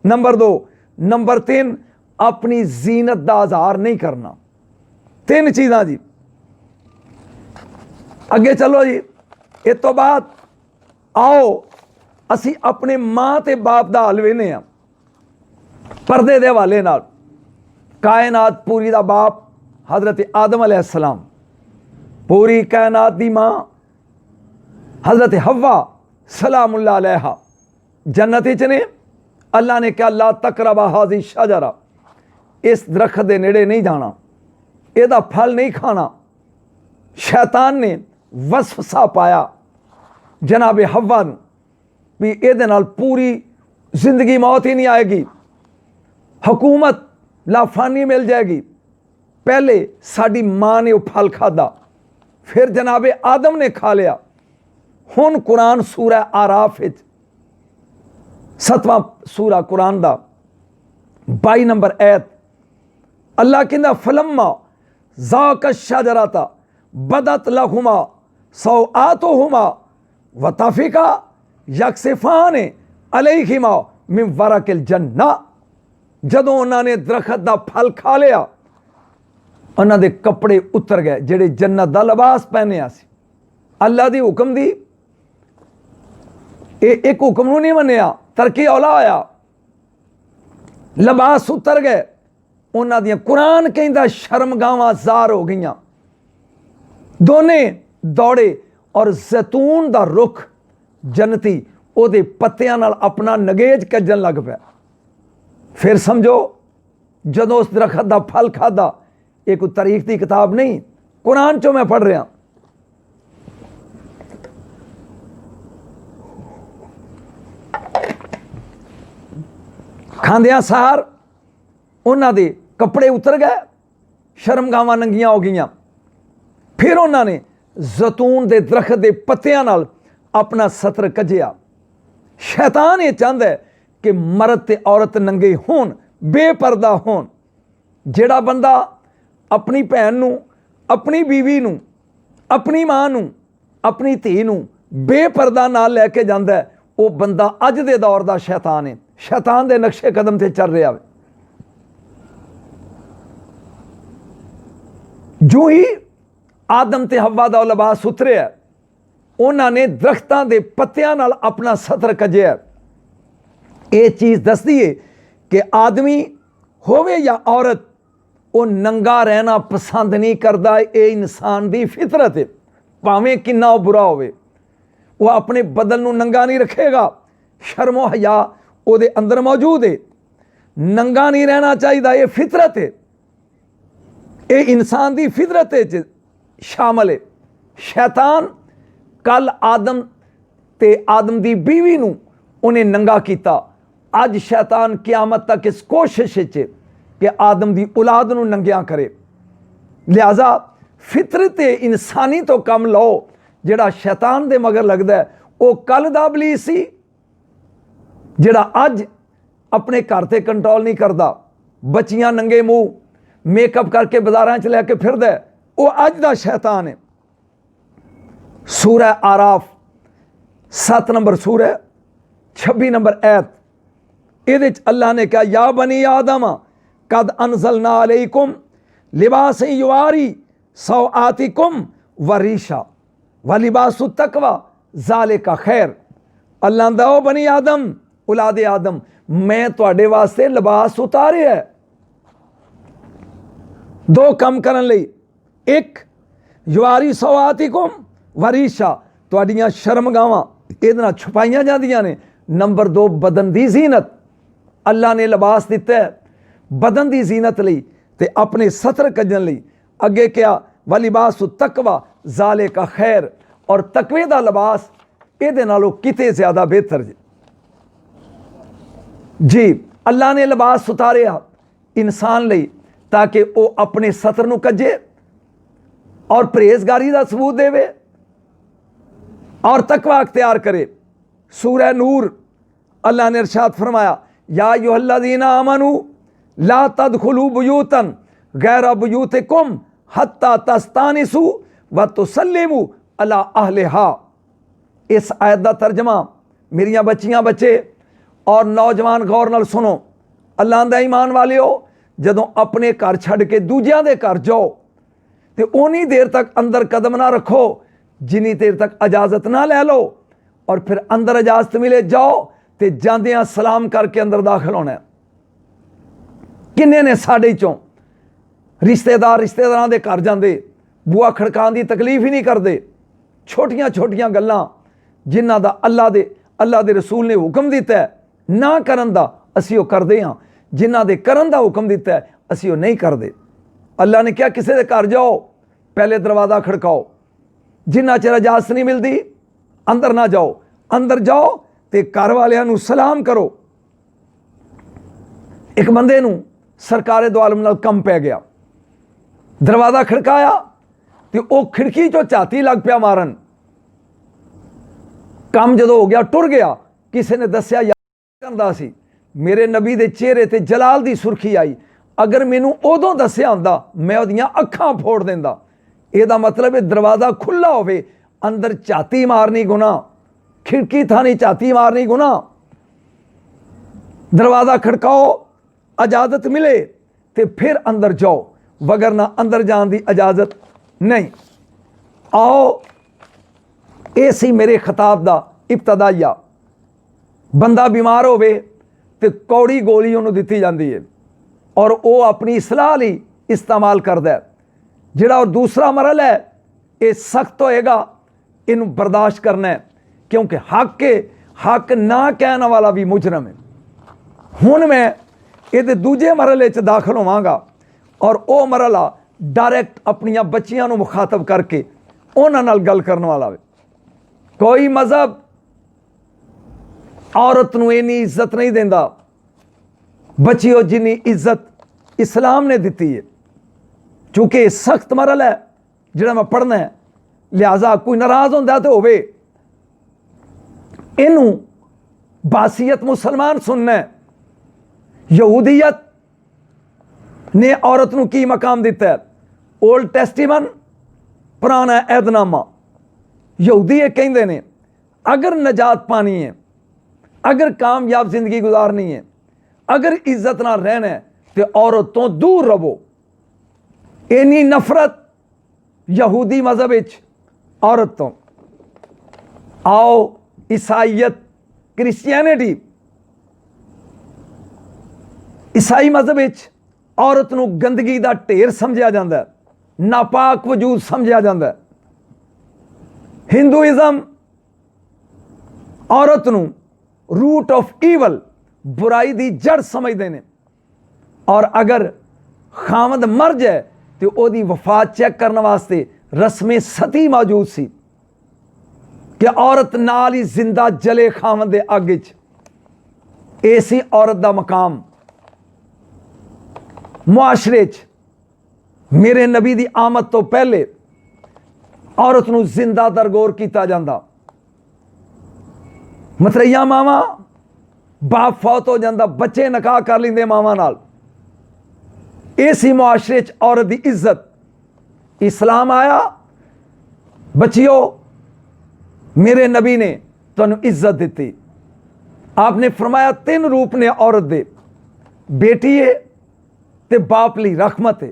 नंबर 2, नंबर 3 अपनी जीनत दा इज़हार नहीं करना। 3 चीज़ां जी। अगे चलो जी, इस तो बाद आओ असी अपने माँ ते बाप दा हाल वेने आ पर्दे दे हवाले नाल। कायनात पूरी दा बाप हज़रत आदम अलैहिस्सलाम, पूरी कायनात दी माँ हज़रत हव्वा सलामुल्लाह अलैहा जन्नत च ने। अल्लाह ने कहा ला तकरबा हाज़ी शजरा, इस दरख्त दे नेड़े नहीं जाना, ਇਹਦਾ फल नहीं खाना। शैतान ने वसफ सा पाया जनाब हव्वा नूं भी ਇਹਦੇ ਨਾਲ पूरी जिंदगी मौत ही नहीं आएगी, हुकूमत लाफानी मिल जाएगी। पहले साड़ी माँ ने वो फल खादा, फिर जनाब आदम ने खा लिया। हुण कुरान सूरा आराफ 7वां सूरा कुरान दा 22 नंबर ऐत अल्लाह कहंदा फलम्मा ज़ाक़ा शजरता बदत लहुमा सौआतुहुमा व तफ़िका यकसिफान अलैहिमा मिन वरक़िल जन्ना। जदों उन्होंने दरख्त का फल खा लिया, उन्होंने कपड़े उतर गए जेड़े जन्नत का लिबास पहनिया सी। अल्लाह दी हुक्म दी एक हुक्म नहीं मनिया, तरकी औला होया, लिबास उतर गए। उन्हों दी कुरान कहता शर्मगावां ज़ार हो गई। दोने दौड़े और जैतून का रुख जन्नती ओदे पत्तियां नाल अपना नगेज कजन लग पाया। फिर समझो जदों उस दरख्त का फल खादा, एक तारीख की किताब नहीं, कुरान चो मैं पढ़ रहा। खांदियां सार उन्हों दे कपड़े उतर गए, शर्मगावां नंगियां हो गई। फिर उन्होंने जैतून के दरख्त के पत्तियां नाल अपना सत्र कजिया। शैतान ये चाहता है कि मर्द ते औरत नंगे होन, बेपर्दा होन। जेड़ा बंदा अपनी भैन नूं, अपनी बीवी नूं, अपनी मां नूं, अपनी धी नूं बेपर्दा नाल लैके जांदा है, वो बंदा अज दे दौर दा शैतान है, शैतान दे नक्शे कदम ते चल रहा है। जो ही आदम ते हव्वा दा लिबास उतरिया, उन्होंने दरख्तां दे पत्तियां नाल अपना सतर कजिया। ये चीज़ दसदी है कि आदमी होवे या औरत वो नंगा रहना पसंद नहीं करता। ये इंसान की फितरत है, भावें किन्ना बुरा होवे, वो अपने बदन नूं नंगा नहीं रखेगा। शर्मो हया वो अंदर मौजूद है, नंगा नहीं रहना चाहिए, ये फितरत है, ये इंसान की फितरत है शामिल है। शैतान कल आदम ते आदम की बीवी नूं उन्हें नंगा किया, अज शैतान क्यामत तक इस कोशिश कि आदम की औलाद नूं नंगिया करे। लिहाजा फितरत इंसानी तो कम लो, जिहड़ा शैतान दे मगर लगदा है वो कल दा इबलीस सी, जिहड़ा अज अपने घर ते कंट्रोल नहीं करता, बच्चियां नंगे मूँह मेकअप करके बाजारां च लैके फिरदा है, वो अज दा शैतान है। सूरह आराफ 7 नंबर सूरह 26 नंबर ऐत, ये अल्लाह ने कहा या बनी आदम कद अनज़लना अलैकुम लिबास युवारी सौआतिकुम वरीशा व लिबासु तकवा ज़ालिका खैर। अल्लाह दा ओ बनी आदम, औलादे आदम, मैं तुहाडे वास्ते लिबास उतारिया है दो काम करन लई। एक युवारी सौआतिकुम वरीशा, तुहाडियां शर्मगावां इहदे नाल छुपाईयां जांदियां ने। नंबर 2 बदन दी जीनत, अल्लाह ने लिबास दिता है बदन की जीनत लई ते अपने सतर कजन लई। अगे क्या व लिबास तकवा ज़ालिका खैर, और तकवे का लिबास इहदे नालों किते ज़्यादा बेहतर जी। अल्लाह ने लिबास उतारिया इंसान लई ताकि वो अपने सतर नूं कजे और परहेजगारी का सबूत देवे और तकवा अख्तियार करे। सूरह नूर अल्लाह ने इरशाद फरमाया या अय्युहल्लज़ीना आमनू ला तदखुलू बुयूतन गैरा बुयूतिकुम हत्ता तस्तानिसू व तुसल्लिमू अला अहलिहा। इस आयत का तर्जमा मेरियां बच्चियां बच्चे और नौजवान गौर नाल सुनो। अल्लाह दा ईमान वालिओ, जदों अपने घर छड़ के दूजियां दे घर जाओ तो उन्नी देर तक अंदर कदम ना रखो जिन्नी देर तक इजाज़त ना ले लो, और फिर अंदर इजाज़त मिले जाओ तो जांदियां सलाम करके अंदर दाखिल होना है। किन्ने ने साढ़े चों रिश्तेदार रिश्तेदारां दे घर जांदे बूआ खड़कान की तकलीफ ही नहीं करते। छोटियां छोटियां गल्लां जिन्हां दा अल्लाह दे रसूल ने हुक्म दिता है ना करन दा असीं ओह करदे हां, जिन्हां दे करन दा हुक्म दिता है असीं ओह नहीं करते। अल्लाह ने क्या किसी के घर जाओ पहले दरवाज़ा खड़काओ, जिन्ना चिर इजाज़त नहीं मिलती अंदर ना जाओ, अंदर जाओ तो घर वालियां नूं सलाम करो। एक बंदे नूं सरकारे दो आलम नाल कम पै गया, दरवाज़ा खड़काया तो वह खिड़की चो झाती लग पिया मारन। काम जदों हो गया टुर गया, किसी ने दस्या यार सी मेरे नबी दे चेहरे ते जलाल दी सुर्खी आई, अगर मैनू उदों दस्या हुंदा मैं उहदियां अखां फोड़ देंदा। ਇਹਦਾ मतलब है दरवाज़ा खुला होवे अंदर झाती मारनी गुनाह, खिड़की थानी झाती मारनी गुनाह। दरवाज़ा खड़काओ इजाज़त मिले तो फिर अंदर जाओ, वगरना अंदर जाने की इजाज़त नहीं। आओ ये सी मेरे खिताब का इब्तदाइया। बंदा बीमार होवे तो कौड़ी गोली उन्होंने दिती जाती है और वो अपनी इसलाह लई इस्तेमाल करता है। जिहड़ा और दूसरा मरल है ये सख्त होएगा, इनू बर्दाश्त करना है क्योंकि हक ना कहने वाला भी मुजरम है। हुण मैं ये दूजे मरले च दाखिल होवांगा और वह मरला डायरैक्ट अपनिया बच्चियां नू मुखातब करके उन्हां नाल गल करने वाला है। कोई मजहब औरत नू इन्नी इज्जत नहीं देंदा, बच्चियों जिन्नी इज्जत इस्लाम ने दी है। चूँकि सख्त मरल है जिहड़ा मैं पढ़ना है, लिहाजा कोई नाराज़ होंदा तो होवे, इनू बासियत मुसलमान सुनना है। यहूदियत ने औरत नू की मकाम दिता है? ओल्ड टेस्टिमन पुराना ऐदनामा। यहूदी ये कहते हैं अगर नजात पानी है, अगर कामयाब जिंदगी गुजारनी है, अगर इज्जत ना रहना है तो औरत तो दूर रहो। इन्नी नफरत यहूदी मजहब औरत तो। आओ ईसाईयत क्रिश्चियनिटी, ईसाई मजहब औरत नू गंदगी का ढेर समझा जाता है, नापाक वजूद समझा जाता है। हिंदुइज्म औरत नू रूट ऑफ ईवल, बुराई की जड़ समझते हैं, और अगर खामद मर जाए तो ओदी वफात चेक करने वास्ते रस्में सती मौजूद सी कि औरत नाल ही जिंदा जले खामद दे अग च। ਇਹ ਸੀ ਔਰਤ ਦਾ ਮਕਾਮ ਮੁਆਸ਼ਰੇ 'ਚ। ਮੇਰੇ ਨਬੀ ਦੀ ਆਮਦ ਤੋਂ ਪਹਿਲੇ ਔਰਤ ਨੂੰ ਜ਼ਿੰਦਾ ਦਰਗੋਰ ਕੀਤਾ ਜਾਂਦਾ। ਮਤਰਈਆ ਮਾਵਾਂ, ਬਾਪ ਫੌਤ ਹੋ ਜਾਂਦਾ, ਬੱਚੇ ਨਿਕਾਹ ਕਰ ਲੈਂਦੇ ਮਾਵਾਂ ਨਾਲ। ਇਹ ਸੀ ਮੁਆਸ਼ਰੇ 'ਚ ਔਰਤ ਦੀ ਇੱਜ਼ਤ। इस्लाम आया, बच्चियों मेरे नबी ने तुहानू इज्जत दी। आपने फरमाया 3 रूप ने औरत दे, बेटी है ते बाप ली रहमत है।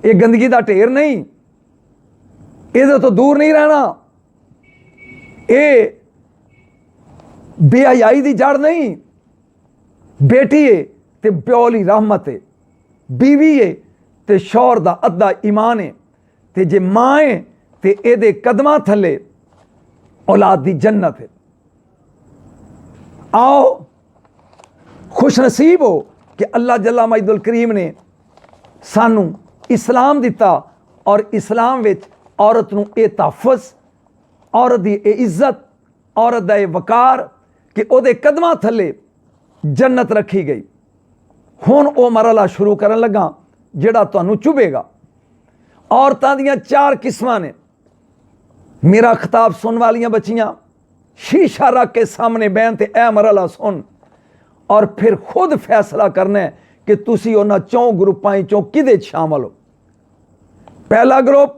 ये गंदगी का ढेर नहीं, ये तो दूर नहीं रहना। ये बेहयाई की जड़ नहीं। बेटी है ते प्यो ली रहमत है, बीवी है ते शौहर दा अद्धा ईमान है, ते जे मां है ते एदे कदमां थले औलाद दी जन्नत है। आओ खुश नसीब हो कि अल्लाह जल्ला मजदुल करीम ने सानू इस्लाम दिता और इस्लाम विच औरत नू ये तहफ़ुज़, औरत दी ये इज्जत, औरत दा ये वकार कि ओदे कदमां थले जन्नत रखी गई। हुण ओ मरहला शुरू करन लगा ਜਿਹੜਾ ਤੁਹਾਨੂੰ ਚੁਭੇਗਾ। औरतां दियां 4 किस्मां ने। मेरा खिताब सुन वालियां बच्चियां, शीशा रख के सामने बहन ते ऐ मरहला सुन और फिर खुद फैसला करना है कि तुसी उन्हां 4 ग्रुपां चों किहदे शामिल हो। पहला ग्रुप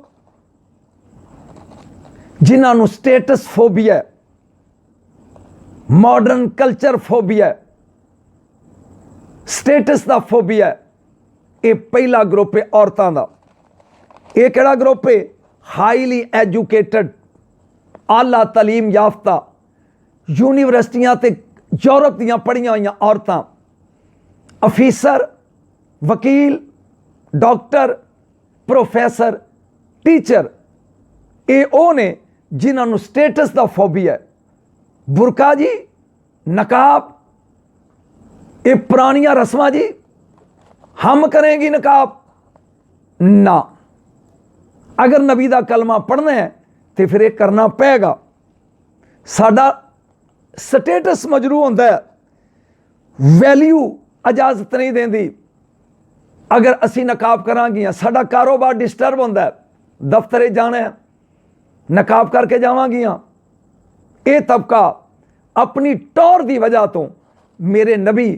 जिन्हां नूं status phobia, modern culture phobia, status दा फोबिया। ये पहला ग्रुप है औरतों का। ये केड़ा ग्रुप है? हाईली एजुकेटेड, आला तलीम याफ्ता, यूनिवर्सिटियां ते यूरोप दियां पढ़ियां हुई औरतां, अफीसर, वकील, डॉक्टर, प्रोफैसर, टीचर। ये वो ने जिन्होंने स्टेटस का फोबिया है। बुरका जी, नकाब, ये पुरानियां रस्मां जी, हम करेंगी नकाब ना। अगर नबी का कलमा पढ़ना है तो फिर ये करना पेगा। साडा स्टेटस मजरू होंदा है, वैल्यू इजाजत नहीं देंदी। अगर असी नकाब करांगियां साडा कारोबार डिस्टर्ब होंदा है, दफ्तरे जाना है नकाब करके जावांगियां। ये तबका अपनी टौर की वजह तो मेरे नबी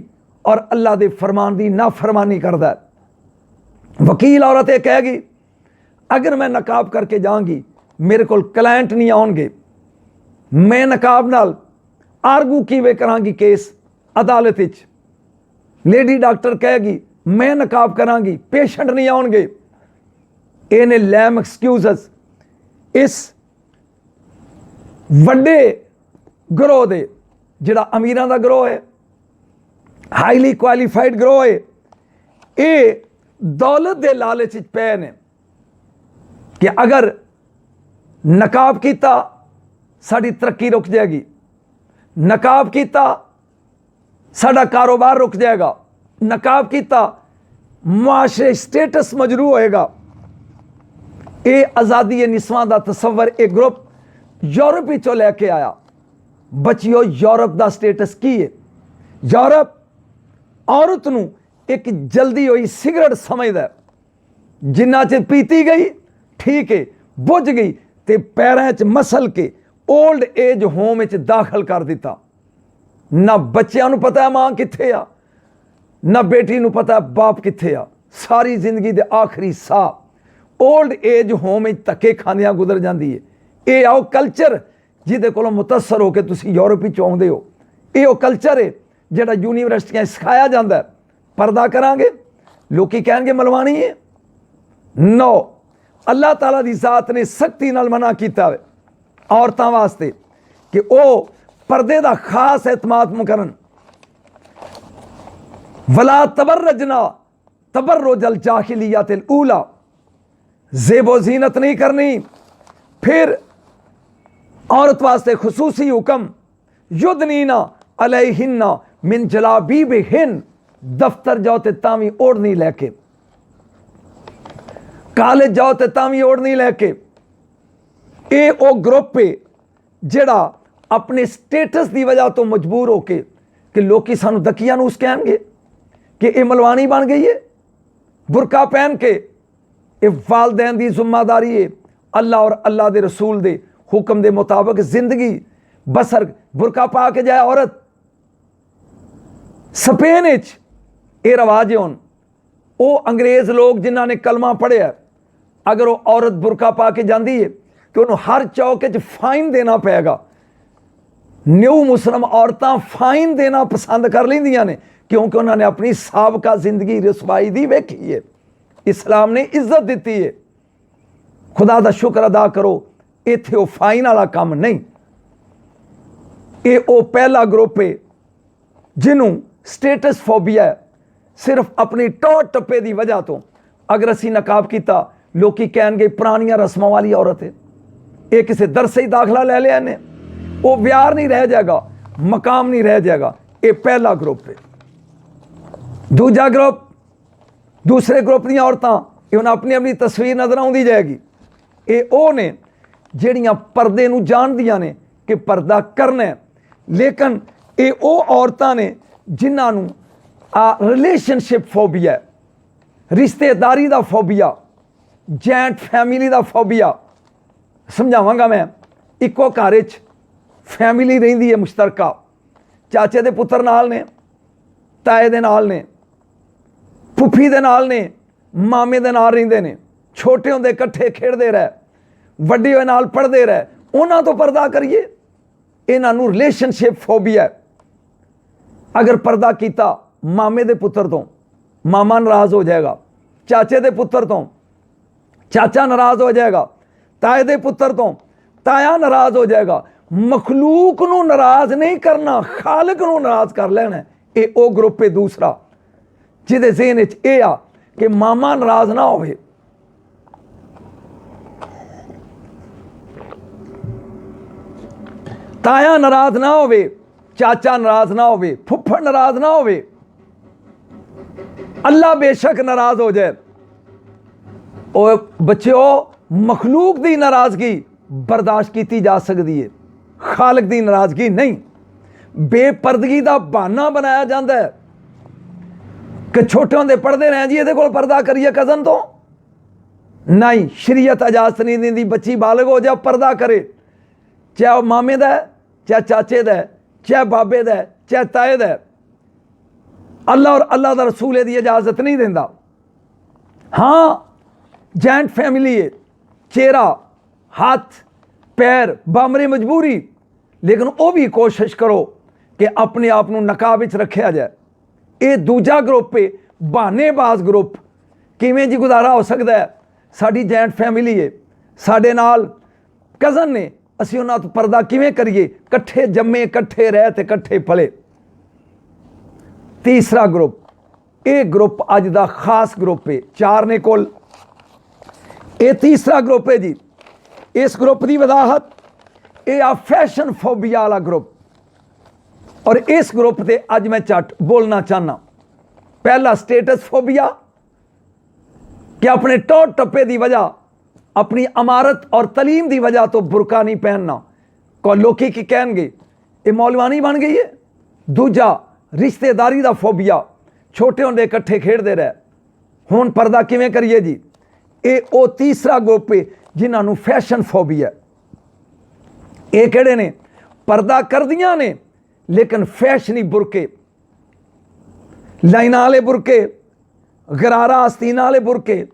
और अल्लाह के फरमान की नाफरमानी करता है। वकील औरत ये कहेगी अगर मैं नकाब करके जाऊंगी मेरे को क्लाइंट नहीं आउणगे, मैं नकाब नाल आर्गू किवें करांगी केस अदालत विच। लेडी डॉक्टर कहेगी मैं नकाब करांगी, पेशेंट नहीं आउणगे। इहने लैम एक्सक्यूज़स इस वड्डे ग्रोह दे जिहड़ा अमीरां दा ग्रोह है, हाईली क्वालीफाइड ग्रोह है, ये दौलत के लालच पे ने कि अगर नकाब किया साड़ी तरक्की रुक जाएगी, नकाब किया साड़ा कारोबार रुक जाएगा, नकाब किया मुआशरे स्टेटस मजरू होएगा। ये आज़ादी निस्वां का तस्वर एक ग्रुप यूरोप चो लैके आया। बच्चियों यूरोप का स्टेटस की है? यूरोप औरत नूं एक जल्दी हुई सिगरेट समझदा है, जिन्ना चिर पीती गई ठीक है, बुझ गई तो पैरों च मसल के ओल्ड एज होम च दाखिल कर दिता। ना बच्चों नूं पता है मां कित्थे आ, ना बेटी नूं पता है बाप कित्थे आ। सारी जिंदगी दे आखिरी साह ओल्ड एज होम धक्के खांदियां गुजर जाती है। ये आओ कल्चर जिहदे कोलों मुतसर हो के तुसीं यूरोप विच आउंदे हो। ये कल्चर है जिहड़ा यूनीवर्सिटियां सिखाया जाता है। पर्दा करांगे लोकी कहणगे मलवानी है। नो, अल्लाह ताला दी जात ने सख्ती नाल मना कीता है औरतां वास्ते कि वो पर्दे का खास एहतमाम करन। वला तबर्रजना तबर्रुजल जाहिलियतिल ऊला, ज़ेबो ज़ीनत नहीं करनी। फिर औरत वास्ते खुसूसी हुक्म, युदनीना अलैहिन्ना मिन जलाबीबिहिन, दफ्तर जाओ तो तावी ओढ़नी लैके, कॉलेज जाओ तो तावी ओढ़नी लैके। ये वो ग्रुप है जिहड़ा अपने स्टेटस की वजह तो मजबूर होके कि लोग सानू दकिया नूस कहणगे कि ये मलवानी बन गई है। बुरका पहन के ये वालदैन की जिम्मेदारी है अल्लाह और अल्लाह के रसूल के हुक्म के मुताबिक जिंदगी बसर बुरका पा के जाए औरत। स्पेन ये रवाज है। हुण वो अंग्रेज़ लोग जिन्होंने कलमा पढ़िया, अगर वो औरत बुरका पा के जाती है तो उन्होंने हर चौक फाइन देना पेगा। न्यू मुस्लिम औरतां फाइन देना पसंद कर लेंदियां ने क्योंकि उन्होंने अपनी साबका जिंदगी रसवाई दी वेखी है। इस्लाम ने इज्जत दी है। खुदा का शुक्र अदा करो, इत्थे वो फाइन वाला काम नहीं। ये वो पहला ग्रुप है जिन्हों स्टेटस फोबिया है, सिर्फ अपनी टौर टप्पे की वजह तो। अगर असी नकाब किया लोग कहणगे पुरानियां रस्मां वाली औरत है, ये किसी दरसे ही दाखला ले लिया ने, वो व्यार नहीं रह जाएगा, मकाम नहीं रह जाएगा। ये पहला ग्रुप है। दूजा ग्रुप, दूसरे ग्रुप दी औरतां उन्हें अपनी अपनी तस्वीर नजर आती जाएगी। ये वो ने जिहड़ियां पर्दे नूं जानदियां ने कि पर्दा करना है, लेकिन ये वो औरतां ने जिन्होंने रिलेशनशिप फोबिया है, रिश्तेदारी का फोबिया, जॉइंट फैमिली का फोबिया। समझावांगा मैं। इको घर फैमिली रहिंदी है मुश्तरका, चाचे दे पुत्र नाल ने, ताए दे नाल ने, फुफी दे नाल ने, मामे दे नाल रहिंदे ने, छोटे होंदे इकट्ठे खेडदे रह, वड्डे होए नाल पढ़दे रह, उन्हां तो पर्दा करिए। इन्हां नूं रिलेशनशिप फोबिया है। अगर पर्दा किया मामे दे पुत्र तो मामा नाराज हो जाएगा, चाचे दे पुत्र तो चाचा नाराज हो जाएगा, ताए दे पुत्र तो ताया नाराज हो जाएगा। मखलूक नूं नाराज नहीं करना, खालिक नूं नाराज कर लेना। ये वो ग्रुप है दूसरा जिहदे ज़हन विच ये आ कि मामा नाराज ना होवे, ताया नाराज ना होवे, चाचा नाराज ना होवे, फुफ्फड़ नाराज ना होवे, अल्लाह बेशक नाराज हो जाए। और बच्चों मखलूक की नाराजगी बर्दाश्त की जा सकती है, खालिक की नाराजगी नहीं। बेपर्दगी का बहाना बनाया जाता है कि छोटे होंदे पढ़ते रहें जी, ये पर्दा करिए कज़न तो नहीं। शरीयत इजाजत नहीं देती, बच्ची बालग हो जाए पर्दा करे, चाहे वह मामे का है, चाहे चाचे का है, चाहे बाबे का है, चाहे ताए का है। अल्लाह और अल्लाह का रसूल की इजाजत नहीं देता। हाँ जॉइंट फैमिली है, चेहरा हाथ पैर बामरे मजबूरी, लेकिन वो भी कोशिश करो कि अपने आप को नकाब विच रखा जाए। ये दूजा ग्रुप है बहानेबाज ग्रुप। किवें जी गुजारा हो सकता है, साडी जॉइंट फैमिली है, साडे नाल कज़न ने, असीं उन्हां तों पर्दा किवें करिए, कट्ठे जम्मे कट्ठे रह ते कट्ठे पले। तीसरा ग्रुप, ये ग्रुप अज दा खास ग्रुप है, चार ने कोल। ये तीसरा ग्रुप है जी। इस ग्रुप की वजाहत ये आ फैशन फोबिया वाला ग्रुप। और इस ग्रुप से अज मैं झट बोलना चाहना। पहला स्टेटस फोबिया कि अपने टौर टप्पे की वजह, अपनी अमारत और तलीम की वजह तो बुरका नहीं पहनना। को लोग की कहणगे ये मौलवानी बन गई है। दूजा रिश्तेदारी का फोबिया, छोटे होंदे इकट्ठे खेडते रह, हुण पर्दा किवें करिए जी। ये वो तीसरा ग्रुप है जिन्होंने फैशन फोबिया। ये किहड़े ने, पर्दा करदियां ने लेकिन फैशनी बुरके, लाइनां वाले बुरके, गरारा आस्तीना वाले बुरके,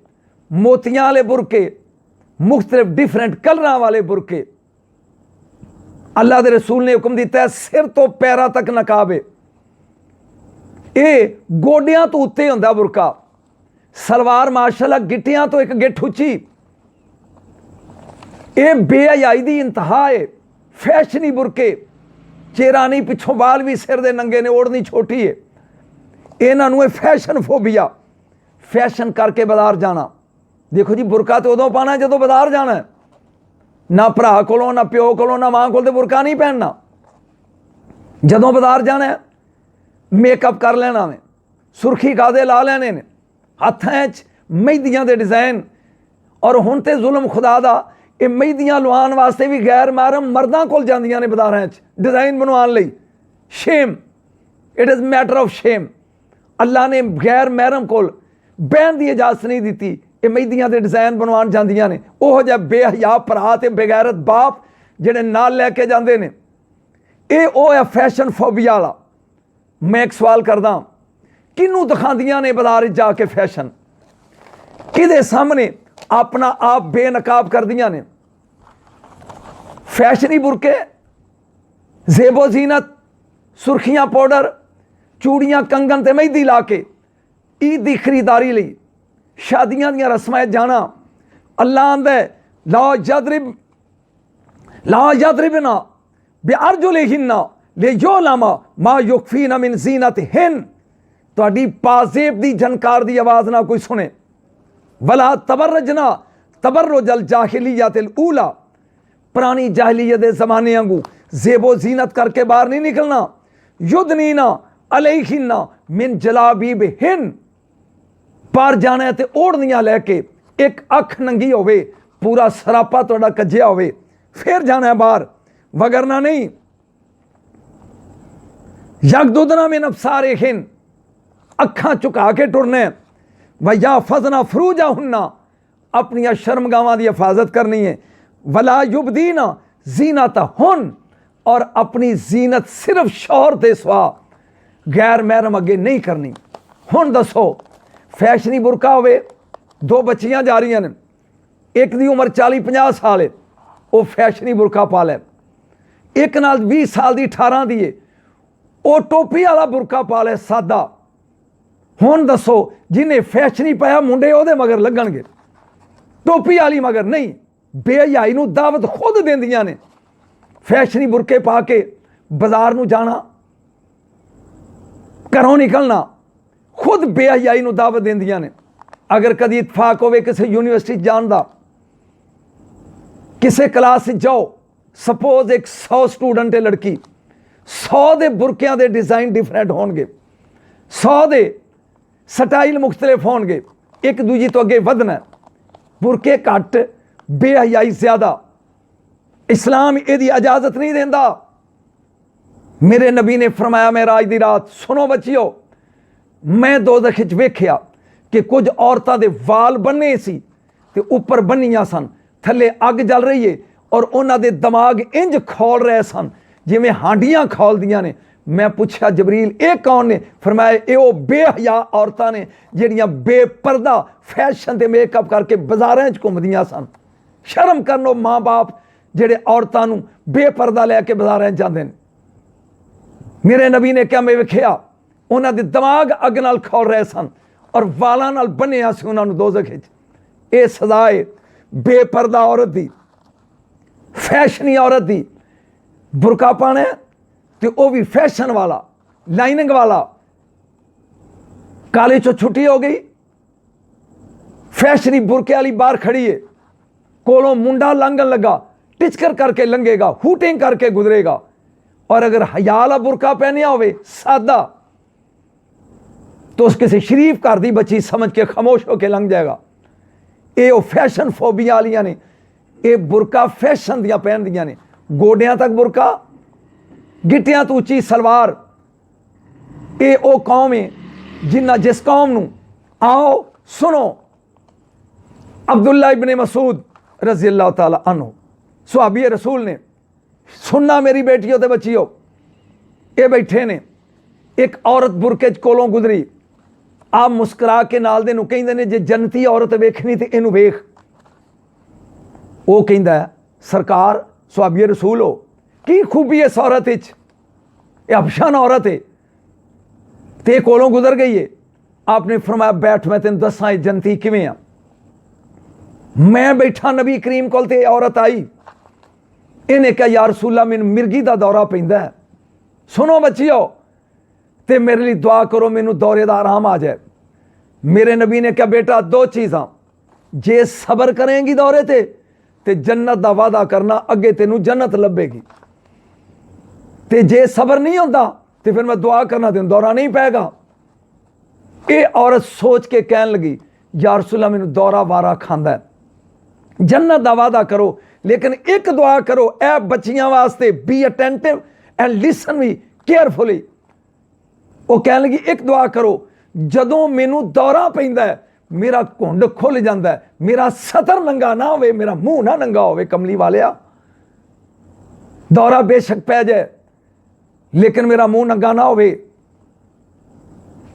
मोतियां वाले बुरके, मुख्तलिफ डिफरेंट कलर वाले बुरके। अल्लाह के रसूल ने हुक्म दिता है सिर तो पैरों तक नकाब है। ये गोडियां तो उत्ते हुंदा बुरका, सलवार माशाअल्लाह गिट्टियां तो एक गिट्ठ उची। ये बेहयाई की इंतहा है। फैशनी बुरके, चेहरा नहीं पिछों बाल भी सिर दे नंगे ने, ओढ़नी छोटी है। इन्हों फैशन फोबिया, फैशन करके बाजार जाना। देखो जी बुरका तो उदों पाना जो बाजार जाना है, ना भरा को ना प्यो को ना मां को बुरका नहीं पहनना। जदों बाजार जाना है मेकअप कर लेना ने, सुरखी गादे ला लेने ने, हत्थां च मेहंदियां दे डिज़ाइन। और हुण ते जुल्म खुदा दा ਇਹ ਮਹਿੰਦੀਆਂ ਲਵਾਉਣ ਵਾਸਤੇ ਵੀ ਗੈਰ ਮਹਿਰਮ ਮਰਦਾਂ ਕੋਲ ਜਾਂਦੀਆਂ ਨੇ ਬਾਜ਼ਾਰਾਂ 'ਚ ਡਿਜ਼ਾਈਨ ਬਣਵਾਉਣ ਲਈ। Shame, it is matter of shame. Allah ਨੇ ਗੈਰ ਮਹਿਰਮ ਕੋਲ ਬਹਿਣ ਦੀ ਇਜਾਜ਼ਤ ਨਹੀਂ ਦਿੱਤੀ। ਇਹ ਮਹਿੰਦੀਆਂ ਦੇ ਡਿਜ਼ਾਈਨ ਬਣਵਾਉਣ ਜਾਂਦੀਆਂ ਨੇ। ਉਹੋ ਜਿਹਾ ਬੇਹਯਾ ਭਰਾ ਤੇ ਬੇਗੈਰਤ ਬਾਪ ਜਿਹੜੇ ਨਾਲ ਲੈ ਕੇ ਜਾਂਦੇ ਨੇ। ਇਹ ਉਹ ਹੈ ਫੈਸ਼ਨ ਫੋਬੀਆ ਵਾਲਾ। ਮੈਂ ਇੱਕ ਸਵਾਲ ਕਰਦਾ, ਕਿਹਨੂੰ ਦਿਖਾਉਂਦੀਆਂ ਨੇ ਬਾਜ਼ਾਰ 'ਚ ਜਾ ਕੇ ਫੈਸ਼ਨ? ਕਿਹਦੇ ਸਾਹਮਣੇ ਆਪਣਾ ਆਪ ਬੇਨਕਾਬ ਕਰਦੀਆਂ ਨੇ? फैशनी बुरके, जेबो जीनत, सुर्खियां पाउडर, चूड़ियां कंगन ते मेहंदी ला के ईद की खरीदारी लई शादियां दी रस्मां जाना। अल्लाह आंदा ला यदरिबना बिअरजुलिहिन्ना लियुअलमा मा युखफीना मिन ज़ीनतिहिन। तुहाडी पाजेब दी झनकार दी आवाज़ ना कोई सुने। वला तबर्रजना तबर्रुजल जाहिलियतिल ऊला। पुरानी जाहिलियत के ज़माने वांगू जेबो जीनत करके बाहर नहीं निकलना। युदनीना अलैहिन्ना मिन जलाबीबिहिन। बाहर जाना है तो ओढ़नियां लैके एक अख नंगी होवे, पूरा सरापा तुहाडा कज्जिया होवे, फिर जाना है बाहर, वगरना नहीं। यगदुदना मिन अबसारिहिन, अखां झुका के टुरना। वया फजना फरूजाहुन्ना, अपनिया शर्मगावां की हिफाजत करनी है। वला युबदीना ज़ीनतहुन, और अपनी जीनत सिर्फ शौहर दे सवा गैर महरम अगे नहीं करनी। हुण दसो, फैशनी बुरका होवे, दो बच्चियां जा रही ने, एक दी उम्र 40-50 साल है, वो फैशनी बुरका पा लै। एक नाल 20 साल की 18 दी है, वो टोपी वाला बुरका पा लै सादा। हुण दसो, जिन्हें फैशनी पाया मुंडे ਉਹਦੇ मगर लगणगे, टोपी वाली मगर नहीं। बेहयाई नूं दावत खुद देंदियां ने। फैशनी बुरके पा के बाजार नूं जाना, घरों निकलना, खुद बेहयाई नूं दावत देंदियां ने। अगर कभी इतफाक होवे किसी यूनिवर्सिटी जान दा, किसी क्लास जाओ, सपोज एक 100 स्टूडेंट है लड़की, 100 दे बुरकियां दे डिज़ाइन डिफरेंट होणगे, 100 दे स्टाइल मुख्तलिफ होणगे, एक दूजी तो अगे वधना। बुरके घट, बेहयाई ज्यादा। इस्लाम यदी इजाजत नहीं देता। मेरे नबी ने फरमाया मेराज दी रात, सुनो बच्चियो, मैं दोज़ख विच वेखिया कि कुछ औरतां दे वाल बन्ने सी ते उपर बन्नियां सन, थले अग जल रही है और उन्हां दे दिमाग इंज खोल रहे सन जिवें हांडियां खोलदियां ने। मैं पूछा जबरील ये कौन ने? फरमाया ये वो बेहया औरतां ने जिहड़ियां बेपर्दा फैशन ते मेकअप करके बाजारां च घुमदियां सन। शर्म करनो माँ बाप जिहड़े औरतां नूं बेपर्दा लैके बाजारां च जांदे ने। मेरे नबी ने क्या मैं वेखिया उन्हां दे दिमाग अग नाल खोल रहे सन और वालां नाल बन्निया सी उन्हां नूं दोज़ख विच। ये सज़ा है बेपर्दा औरत दी, फैशनी औरत दी। बुरका पाना तो वह भी फैशन वाला, लाइनिंग वाला। कॉलेज चो छुट्टी हो गई, फैशनी बुरके वाली बाहर खड़ी है, कोलों मुंडा लंघन लगा, टिचकर करके लंघेगा, हूटिंग करके गुजरेगा। और अगर हया वाला बुरका पहनिया होवे सादा, तो उस किसी शरीफ घर दी बच्ची समझ के खामोश होकर लंघ जाएगा। ये फैशन फोबिया वालियां ने, ये बुरका फैशन दियां पहनदियां ने। गोडियां तक बुरका, गिटियां तो उच्ची सलवार। ये वो कौम है जिन्ना जिस कौम नूं आओ सुनो। अब्दुल्ला इब्ने मसूद रज़ी अल्लाह ताला अन्हु सहाबी रसूल ने, सुनना मेरी बेटियों ते बच्चियों, ये बैठे ने, एक औरत बुरके च कोलों गुजरी, आप मुस्कुरा के नाल दे नूं कहिंदे ने जे जन्नती औरत वेखनी ते इहनूं वेख। वो कहिंदा है सरकार सहाबी रसूल हो, की खूबी है इस औरत विच? ये अफशान औरत है ते कोलों गुजर गई है। आपने फरमाया बैठ मैं तेन दसा जन्नती किवें आ। मैं बैठा नबी करीम कोल ते औरत आई, इन्हें कहा या रसूला मैनूं मिर्गी दा दौरा पैंदा है, सुनो बच्चियो ते मेरे लिए दुआ करो मैनूं दौरे दा आराम आ जाए। मेरे नबी ने कहा बेटा दो चीज़ां, जे सबर करेंगी दौरे ते जन्नत दा वादा करना अगे तेनू जन्नत लभेगी, ते जे सबर नहीं होता तो फिर मैं दुआ करना तेन दौरा नहीं पैगा। ये औरत सोच के कहन लगी या रसूला मैनू दौरा वारा खांदा है। जन्नत दा वादा करो, लेकिन एक दुआ करो ए बच्चियां वास्ते, बी अटेंटिव एंड लिसन भी केयरफुली। वो कह लगी एक दुआ करो, जदों मैनू दौरा पैंदा है मेरा घुंड खुल जाता है, मेरा सतर नंगा ना होवे, मेरा मुंह ना नंगा होवे। कमली वालिया, दौरा बेशक पै जाए लेकिन मेरा मुंह नंगा ना होवे।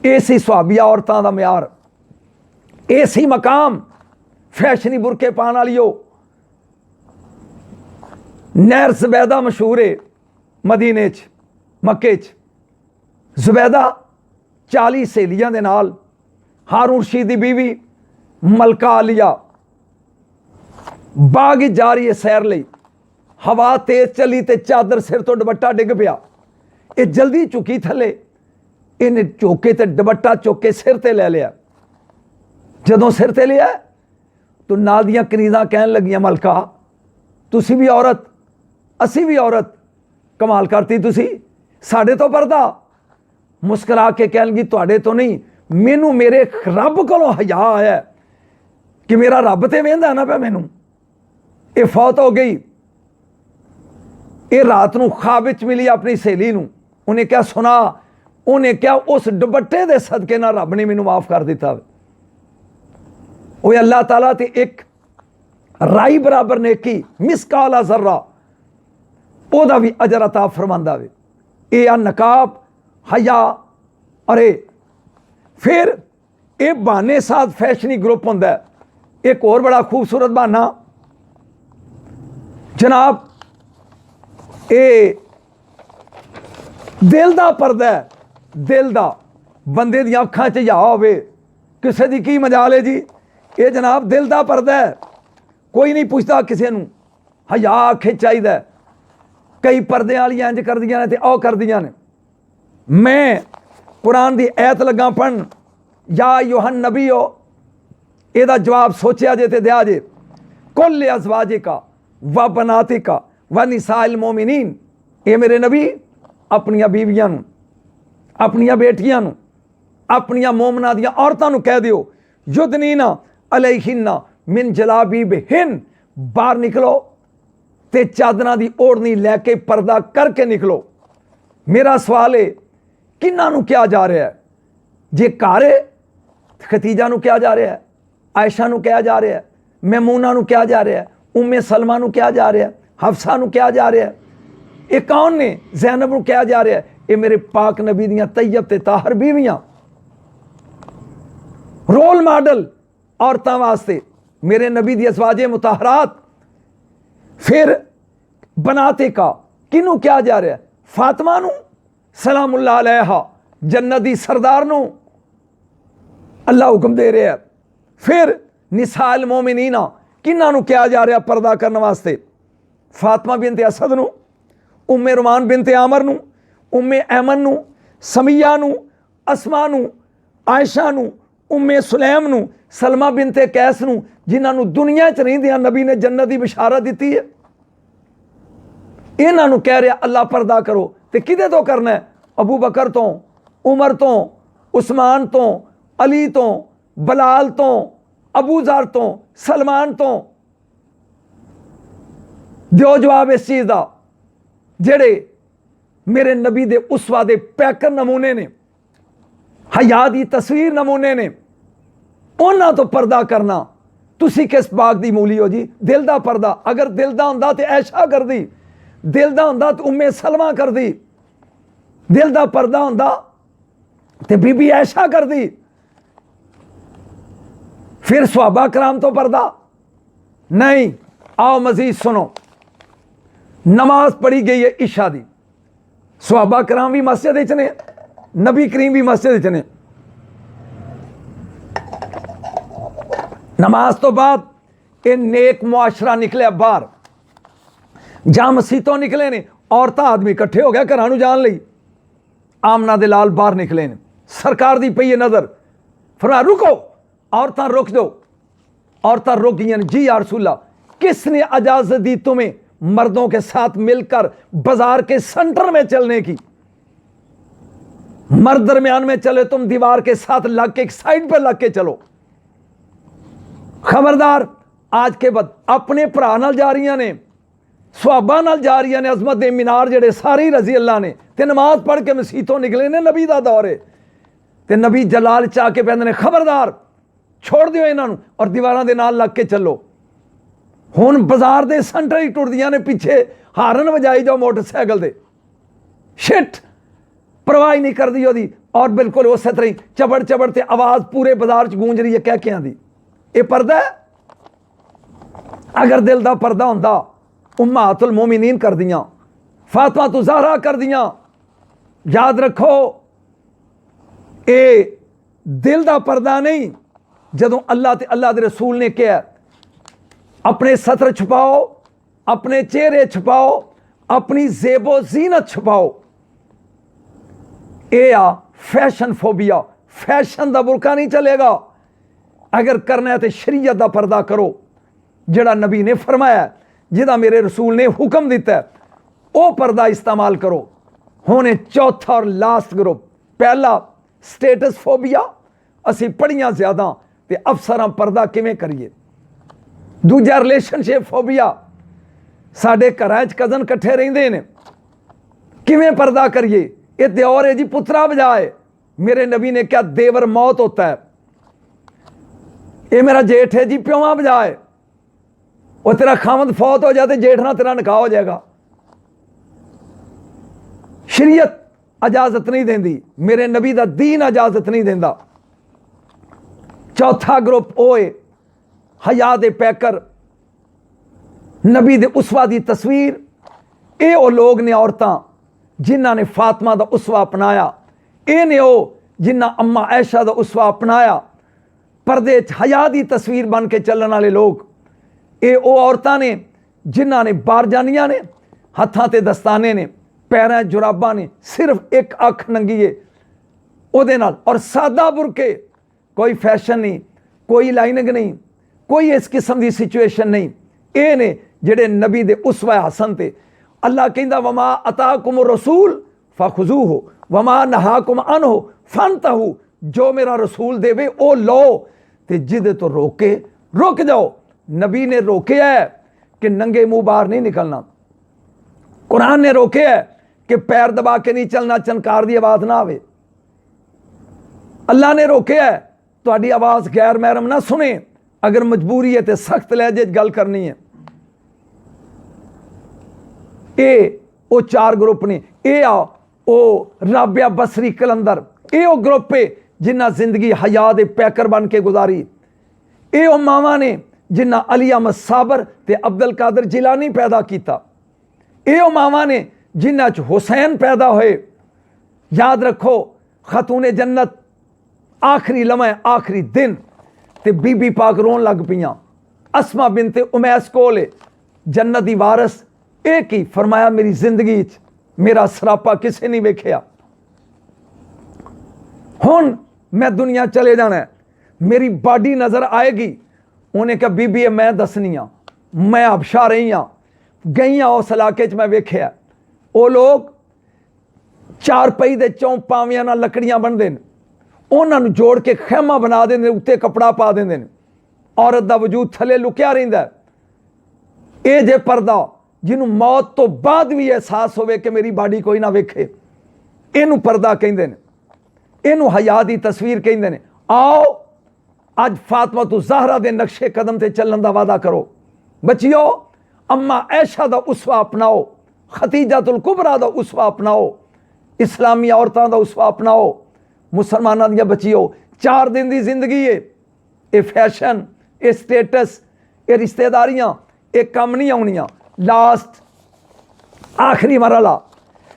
ऐसी सुहाबिया औरतां दा म्यार, ऐसी मकाम फैशनी बुरके पाने वालियो। नहर जुबैदा मशहूर है मदीने च, मक्के च। जुबैदा 40 सहेलियां दे नाल, हारून रशीद दी बीवी मलका आलिया बाग जा रही है सैर लई। हवा तेज चली ते चादर सिर तो दुपट्टा डिग पिया। ये जल्दी चुकी थले, इन्हें चौके ते दुपट्टा चुक के सिर ते ले लिया। जदों सिर ते लिया तो नाल दियां कनीज़ां कहन लगियां, मलका तुसी भी औरत, असी भी औरत, कमाल करती तुसी, साडे तो पर्दा। मुस्कुरा के कहन लगी, तुहाडे तो नहीं, मैनू मेरे रब कोलों हया आया कि मेरा रब ते वेंदा ना पिया मैनू। ये फौत हो गई। ये रात नूं ख्वाब विच मिली अपनी सहेली नूं। उन्हें क्या सुना, उन्हें क्या उस दुपट्टे दे सदके ना रब ने मैनू माफ कर दिता। वो अल्लाह ताला ते एक राई बराबर नेकी, मिसकाला जर्रा, ओदा भी अजर अता फरमांदा वे। ये आ नकाब, हया। अरे फिर ये बहाने साथ फैशनी ग्रुप होंदा है। एक और बड़ा खूबसूरत बहाना जनाब, ये दिल दा पर्दा है। दिल दा, बंदे दी अखां च हया होवे, किसे दी की मजाल है जी। ये जनाब दिल दा पर्दा है, कोई नहीं पुछदा किसे नूं, हया आखे चाहिदा। कई पर्दे वालियां इंज करदियां ने ते ओ करदियां ने। मैं कुरान दी ऐत लगा पढ़न, या यूहन नबीओ, एदा जवाब सोचिया जे ते दिया जे। कुल अज़वाजिका व बनातिका व निसाइल मोमिनीन, ये मेरे नबी अपनियां बीवियां नूं, अपनियां बेटियां नूं, अपनियां मोमना दियां औरतां नूं कह दिओ, युदनीना अलैहिन्ना मिन जलाबीबिहिन, बाहर निकलो ते चादरां दी ओढ़नी लैके पर्दा करके निकलो। मेरा सवाल है, किन्हां नूं क्या जा रहा है? जे घर है खतीजा नूं क्या जा रहा है, आयशा नूं क्या जा रहा है, मैमूना नूं क्या जा रहा है, उम्मे सलमा नूं क्या जा रहा है, हफ्सा नूं क्या जा रहा है, ये कौन ने, ज़ैनब नूं क्या जा रहा है? ये मेरे पाक नबी दियां तैयब ते ताहर बीवियां, रोल मॉडल औरतां वास्ते, मेरे नबी दी अज़वाजे मुताहरात। फिर बनाते का किनू क्या जा रहा है? फातिमा नूं सलामुल्लाह अलैहा, जन्नत दी सरदार नूं अल्लाह हुक्म दे रहा है। फिर निसाइल मोमिनीना, किन्हां नूं क्या जा रहा पर्दा करने वास्ते? फातिमा बिनते असद नूं, उम्मे रुमान बिनते आमर नूं, उम्मे ऐमन नूं, समिया नूं, अस्मा नूं, आयशा नूं, उम्मे सुलैम नूं, सलमा बिनते कैस नूं, जिन्हां नूं दुनिया च रहिंदियां नबी ने जन्नत दी बिशारत दी है। इन्हां नूं कह रहा अल्लाह पर्दा करो, ते किदे तो करना है? अबू बकर तो, उमर तो, उस्मान तो, अली तो, बलाल तो, अबू ज़र तो, सलमान तो। दिओ जवाब इस चीज़ का, जेड़े मेरे नबी दे उसवा दे पैकर नमूने ने, हया दी तस्वीर नमूने ने, उन्हां तो पर्दा करना। तुसी किस बाग दी मूली हो जी? दिल दा पर्दा। अगर दिल दा हुंदा ते ऐशा कर दी, दिल दा हुंदा ते उम्मे सलमा कर दी, दिल दा पर्दा हुंदा ते बीबी ऐशा कर दी। फिर सहाबा कराम तो पर्दा नहीं। आओ मजीद सुनो, नमाज पढ़ी गई है इशा दी, सहाबा कराम भी मस्जिद च ने, नबी करीम भी मस्जिद च ने। नमाज तो बाद ये नेक मुआशरा निकलिया बाहर, जहां मसीतों निकले ने, औरतां आदमी इकट्ठे हो गया घरां नूं जाण लई। आमना दे लाल बाहर निकले ने, सरकार दी पई है नज़र, फरमाया रुको, औरतां रुक दो। औरतां रुक गई, जी या रसूलल्लाह, किसने इजाजत दी तुम्हें मर्दों के साथ मिलकर बाजार के सेंटर में चलने की? मर्द दरमियान में चले, तुम दीवार के साथ लग के एक साइड पर लग के चलो। खबरदार, आज के बाद अपने भरा नाल जा रही ने, सुहाबा नाल जा रही ने, अजमत दे मीनार जेडे सारे रजी अल्लाह ने, ते नमाज पढ़ के मसीतों निकले ने, नबी का दौर है, ते नबी जलाल चा के कहते हैं खबरदार छोड़ दियो इन्हों और दीवारों के नाल लग के चलो। हुण बाजार के सेंटर ही टुरदियां ने, पीछे हारन वजाई जाओ मोटरसाइकिल दे, शिट परवाह नहीं करती ओदी, और बिल्कुल उस तरह ही चबड़ चबड़ ते आवाज़ पूरे बाजार च गूंज रही है कहकियां दी। ये पर्दा है? अगर दिल का पर्दा होंदा उम्महातुल मोमिनीन कर दियां, फातिमा तो ज़हरा कर दियां। याद रखो ये दिल का पर्दा नहीं, जदों अल्लाह ते अल्लाह के रसूल ने कहा अपने सतर छुपाओ, अपने चेहरे छुपाओ, अपनी जेबो जीनत छुपाओ। ये आ फैशन फोबिया, फैशन का बुरका नहीं चलेगा। अगर करना है तो शरीयत का पर्दा करो, जिहड़ा नबी ने फरमाया, जिहदा मेरे रसूल ने हुक्म दिता है, वो पर्दा इस्तेमाल करो। हुण चौथा और लास्ट ग्रुप, पहला स्टेटस फोबिया, असी पढ़ियां ज़्यादा ते अफसरां पर्दा किवें करिए। दूजा रिलेशनशिप फोबिया, साडे घरां च कज़न कट्ठे रहिंदे ने, किवें पर्दा करिए। ये दिओर है जी पुत्रा बजाए, मेरे नबी ने क्या देवर मौत होता है। ये मेरा जेठ है जी प्योवा बजाए, वो तेरा खामद फौत हो जाते जेठ ना तेरा निकाह हो जाएगा। शरीयत इजाजत नहीं देंदी, मेरे नबी का दीन इजाजत नहीं देंदा। चौथा ग्रुप ओए हया दे पैकर, नबी दे उसवा दी तस्वीर। ये वो लोग ने औरतां जिन्हां ने फातिमा दा उसवा अपनाया, ये ने वो जिन्हां अम्मा ऐशा दा उसवा अपनाया। पर्दे च हया दी तस्वीर बन के चलने वाले लोग, ये वो औरतां ने जिन्हां ने बारजानियां ने, हत्थां ते दस्ताने ने, पैरां जुराबां ने, सिर्फ एक अख नंगी है उहदे नाल, और सादा बुरके, कोई फैशन नहीं, कोई लाइनिंग नहीं, कोई इस किस्म की सिचुएशन नहीं। ये ने जेडे नबी दे उसवा हसन ते। अल्लाह कहंदा वमा अताकुम रसूल फखुजूहु वमा नहाकुम अनहु फंतहु, जो मेरा रसूल देवे ओ लो, ते जिद तो रोके रुक जाओ। नबी ने रोके है कि नंगे मुंह बाहर नहीं निकलना, कुरान ने रोके है कि पैर दबा के नहीं चलना, चनकार की आवाज़ ना आवे। अल्लाह ने रोके है तुहाडी आवाज़ गैर महरम ना सुने, अगर मजबूरी है तो सख्त लहजे गल करनी है। ये वो चार ग्रुप ने। ये आ वो राबिया बसरी कलंदर, ये वो ग्रुप है जिन्हें जिंदगी हया दे पैकर बन के गुजारी। ये वो मावां ने जिन्हें अली अहमद साबर ते अब्दुल कादिर जिलानी पैदा किया। ये वो मावां ने जिन्हां च हुसैन पैदा होए। याद रखो खतूने जन्नत आखिरी लम्हा आखिरी दिन ते बीबी पाक रोन लग पियां। अस्मा बिनते उमैस कोल जन्नत दी वारस, एक ही फरमाया मेरी जिंदगी च मेरा सरापा किसे नहीं वेखिया। हुण मैं दुनिया चले जाना है, मेरी बॉडी नज़र आएगी। उन्हें कहा बीबी मैं दसनी हाँ, मैं हबशा रही हाँ, गई हाँ उस इलाके च मैं वेखिया। वो लोग चार पई दे चौं पावियां नाल लकड़ियां बनते हैं, उन्होंने जोड़ के खैमा बना देंगे, उत्ते कपड़ा पा देंगे, औरत का वजूद थले लुकिया रहिंदा है। ये जे पर्दा जिन्हों मौत तो बाद भी एहसास होवे कि मेरी बॉडी कोई ना वेखे, इनू पर्दा कहंदे ने, इनू हया दी तस्वीर कहंदे ने। आओ अज फातिमा तो ज़हरा दे नक्शे कदम ते चलण दा वादा करो बचियो, अम्मा ऐशा दा उसवा अपनाओ, खतीजातुल कुबरा दा उसवा अपनाओ, इस्लामी औरतां दा उसवा अपनाओ, मुसलमानां दियां बचियो। 4 दिन की जिंदगी है, ये फैशन, ये स्टेटस, ये रिश्तेदारियां, ये कम नहीं आउणियां। लास्ट आखिरी मरहला,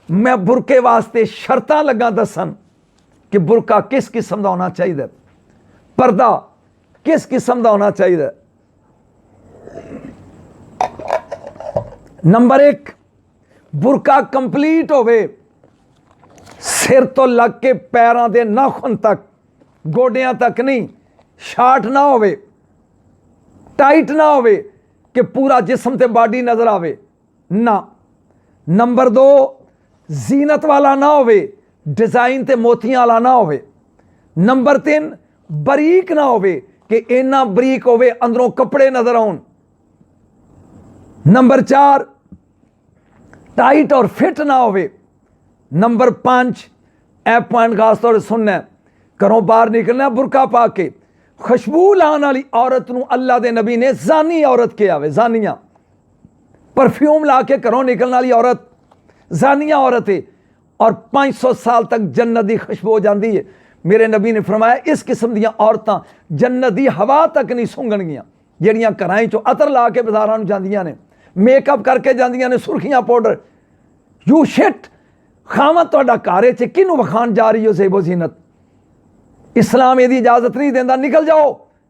मैं बुरके वास्ते शर्तां लगा दसन कि बुरका किस किस्म का होना चाहिए, पर्दा किस किस्म का होना चाहिए। नंबर 1, बुरका कंप्लीट होवे, सिर तो लग के पैरों के नाखून तक, गोडियां तक नहीं, शार्ट ना होवे, टाइट ना होवे कि पूरा जिस्म ते बॉडी नजर आवे ना। नंबर 2, जीनत वाला ना होवे, डिजाइन ते मोतियां वाला ना होवे। नंबर 3, बारीक ना होवे कि इन्ना बरीक होवे अंदरों कपड़े नजर आउन। नंबर 4 टाइट और फिट ना होवे। नंबर 5 ए पॉइंट खास तौर से सुनना है, घरों बाहर निकलना बुरका पा के। खुशबू लाने वाली औरत नूं अल्लाह दे नबी ने जानी औरत कहा वे, जानिया। परफ्यूम ला के घरों निकलने वाली औरत जानिया औरत है और 500 साल तक जन्नत की खुशबू हो जाती है। मेरे नबी ने फरमाया इस किस्म दी औरतां जन्नत की हवा तक नहीं सूंघणगियां, ਜਿਹੜੀਆਂ घरां चों अतर ला के बाजारां नूं जांदियां ने, मेकअप करके जांदियां ने, सुर्खियां पाउडर। यू शिट, खावत तुहाडा घर च किनू विखाण जा रही हो ज़ेबो ज़ीनत। इस्लाम यदि इजाजत नहीं देता, निकल जाओ,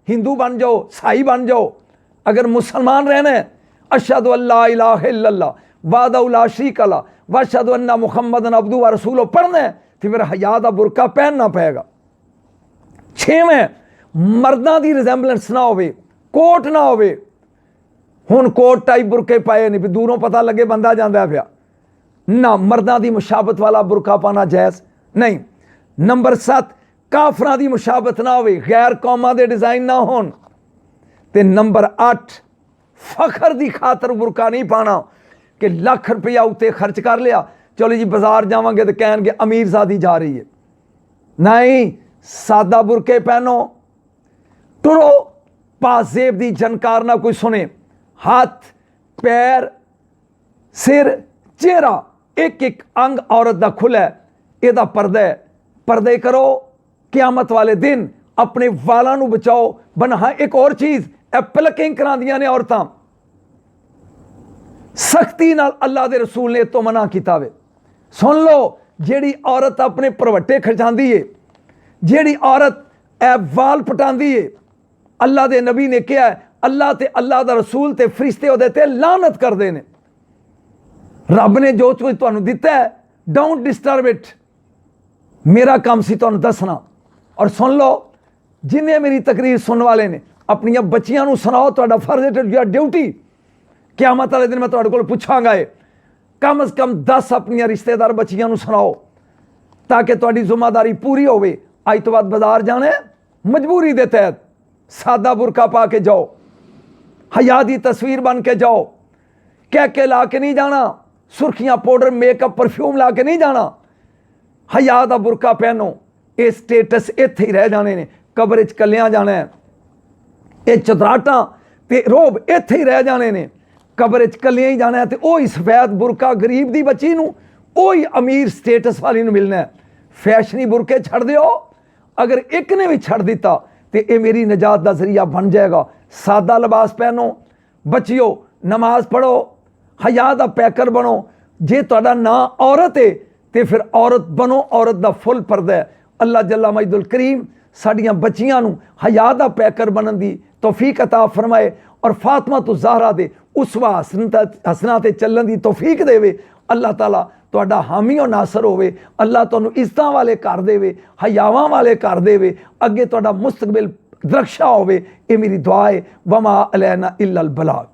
हिंदू बन जाओ, साई बन जाओ। अगर मुसलमान रहना है, अशहदु अल्ला इलाहा इल्लल्लाह वाहदहु ला शरीका लह व अशहदु अन्ना मुहम्मदन अब्दुहु व रसूलुहु पढ़ना है तो फिर हया दा बुरका पहनना पेगा। 6वें मर्दां दी रिजेंबलेंस ना होवे, कोट ना होवे। हुण कोट टाइप बुरके पाए नहीं, दूरों पता लगे बंदा जांदा पिया ना, मर्दां दी मुशाबत वाला बुरका पाना जायज़ नहीं। नंबर 7 काफरां दी मुशाबत ना होवे, गैर कौमां दे डिज़ाइन ना होण। ते नंबर 8 फखर दी खातर बुरका नहीं पाना कि लाख रुपया उत्ते खर्च कर लिया, चलो जी बाजार जावांगे तो कहेंगे अमीर ज़ादी जा रही है। नहीं, सादा बुरके पहनो, टुरो, पाजेब दी जनकार ना कोई सुने। हाथ पैर सिर चेहरा एक एक अंग औरत दा खुला है, एदा पर्दा है। पर्दे करो, क्यामत वाले दिन अपने वालों नू बचाओ। बन हाँ एक और चीज़, प्लकिंग करांदियां ने औरतां, सख्ती नाल अल्लाह दे रसूल ने तो मना किया वे। सुन लो, जेड़ी औरत अपने परवट्टे खिचांदी है, जेड़ी औरत ए वाल पटांदी है, अल्लाह दे नबी ने कहा है अल्लाह ते अल्लाह दा रसूल ते फरिश्ते उहदे ते लानत करदे ने। रब ने जो कुछ तुहानूं दिता है, डोंट डिस्टर्ब इट। मेरा काम सी तुहानूं दसना। और सुन लो, जिन्हें मेरी तकरीर सुनने वाले ने अपन बच्चियां नूं सुनाओ, तुहाडा फर्ज है, ड्यूटी। क़यामत वाले दिन मैं तुहाडे कोल पुछांगा, कम से कम 10 अपन रिश्तेदार बच्चियां नूं सुनाओ ताकि तुहाडी जिम्मेदारी पूरी होवे। अज तो बाद बाजार जाना है, मजबूरी के तहत सादा बुरका पा के जाओ, हया दी तस्वीर बन के जाओ, कह के ला के नहीं जाना, सुर्खियां पाउडर मेकअप परफ्यूम ला के नहीं जाना। हया दा बुरका पहनो। ये स्टेटस इत्थे ही रह जाने ने, कब्र च कलियां जाना है। ये चदराटा ते रोब इत्थे ही रह जाने ने, कब्र च कलियां ही जाना है। तो वही सफेद बुरका गरीब दी बच्ची नूं, वही अमीर स्टेटस वाली नूं मिलना है। फैशनी बुरके छड़ दिओ, अगर एक ने भी छड़ दिता तो ये मेरी निजात का जरिया बन जाएगा। सादा लिबास पहनो, बचियो, नमाज पढ़ो, हया दा पैकर बनो। जे तुहाडा ना औरत है तो फिर औरत बनो, औरत दा फुल पर्दा है। अल्लाह जल्ला मजदुल करीम साड़ियां बच्चियां नूं हया दा पैकर बनन दी तौफीक अता फरमाए और फातिमा तो ज़हरा दे उसवा हसना ते चलन दी तौफीक देवे। अल्लाह ताला तुहाडा हामी और नासर होवे। अल्लाह तुहानूं इज़्ज़तां वाले कर देवे, हयावां वाले कर देवे, अगे तुहाडा मुस्तकबिल दरख्शा होवे। ये मेरी दुआ है। वमा अलैना इल्लल बलाग।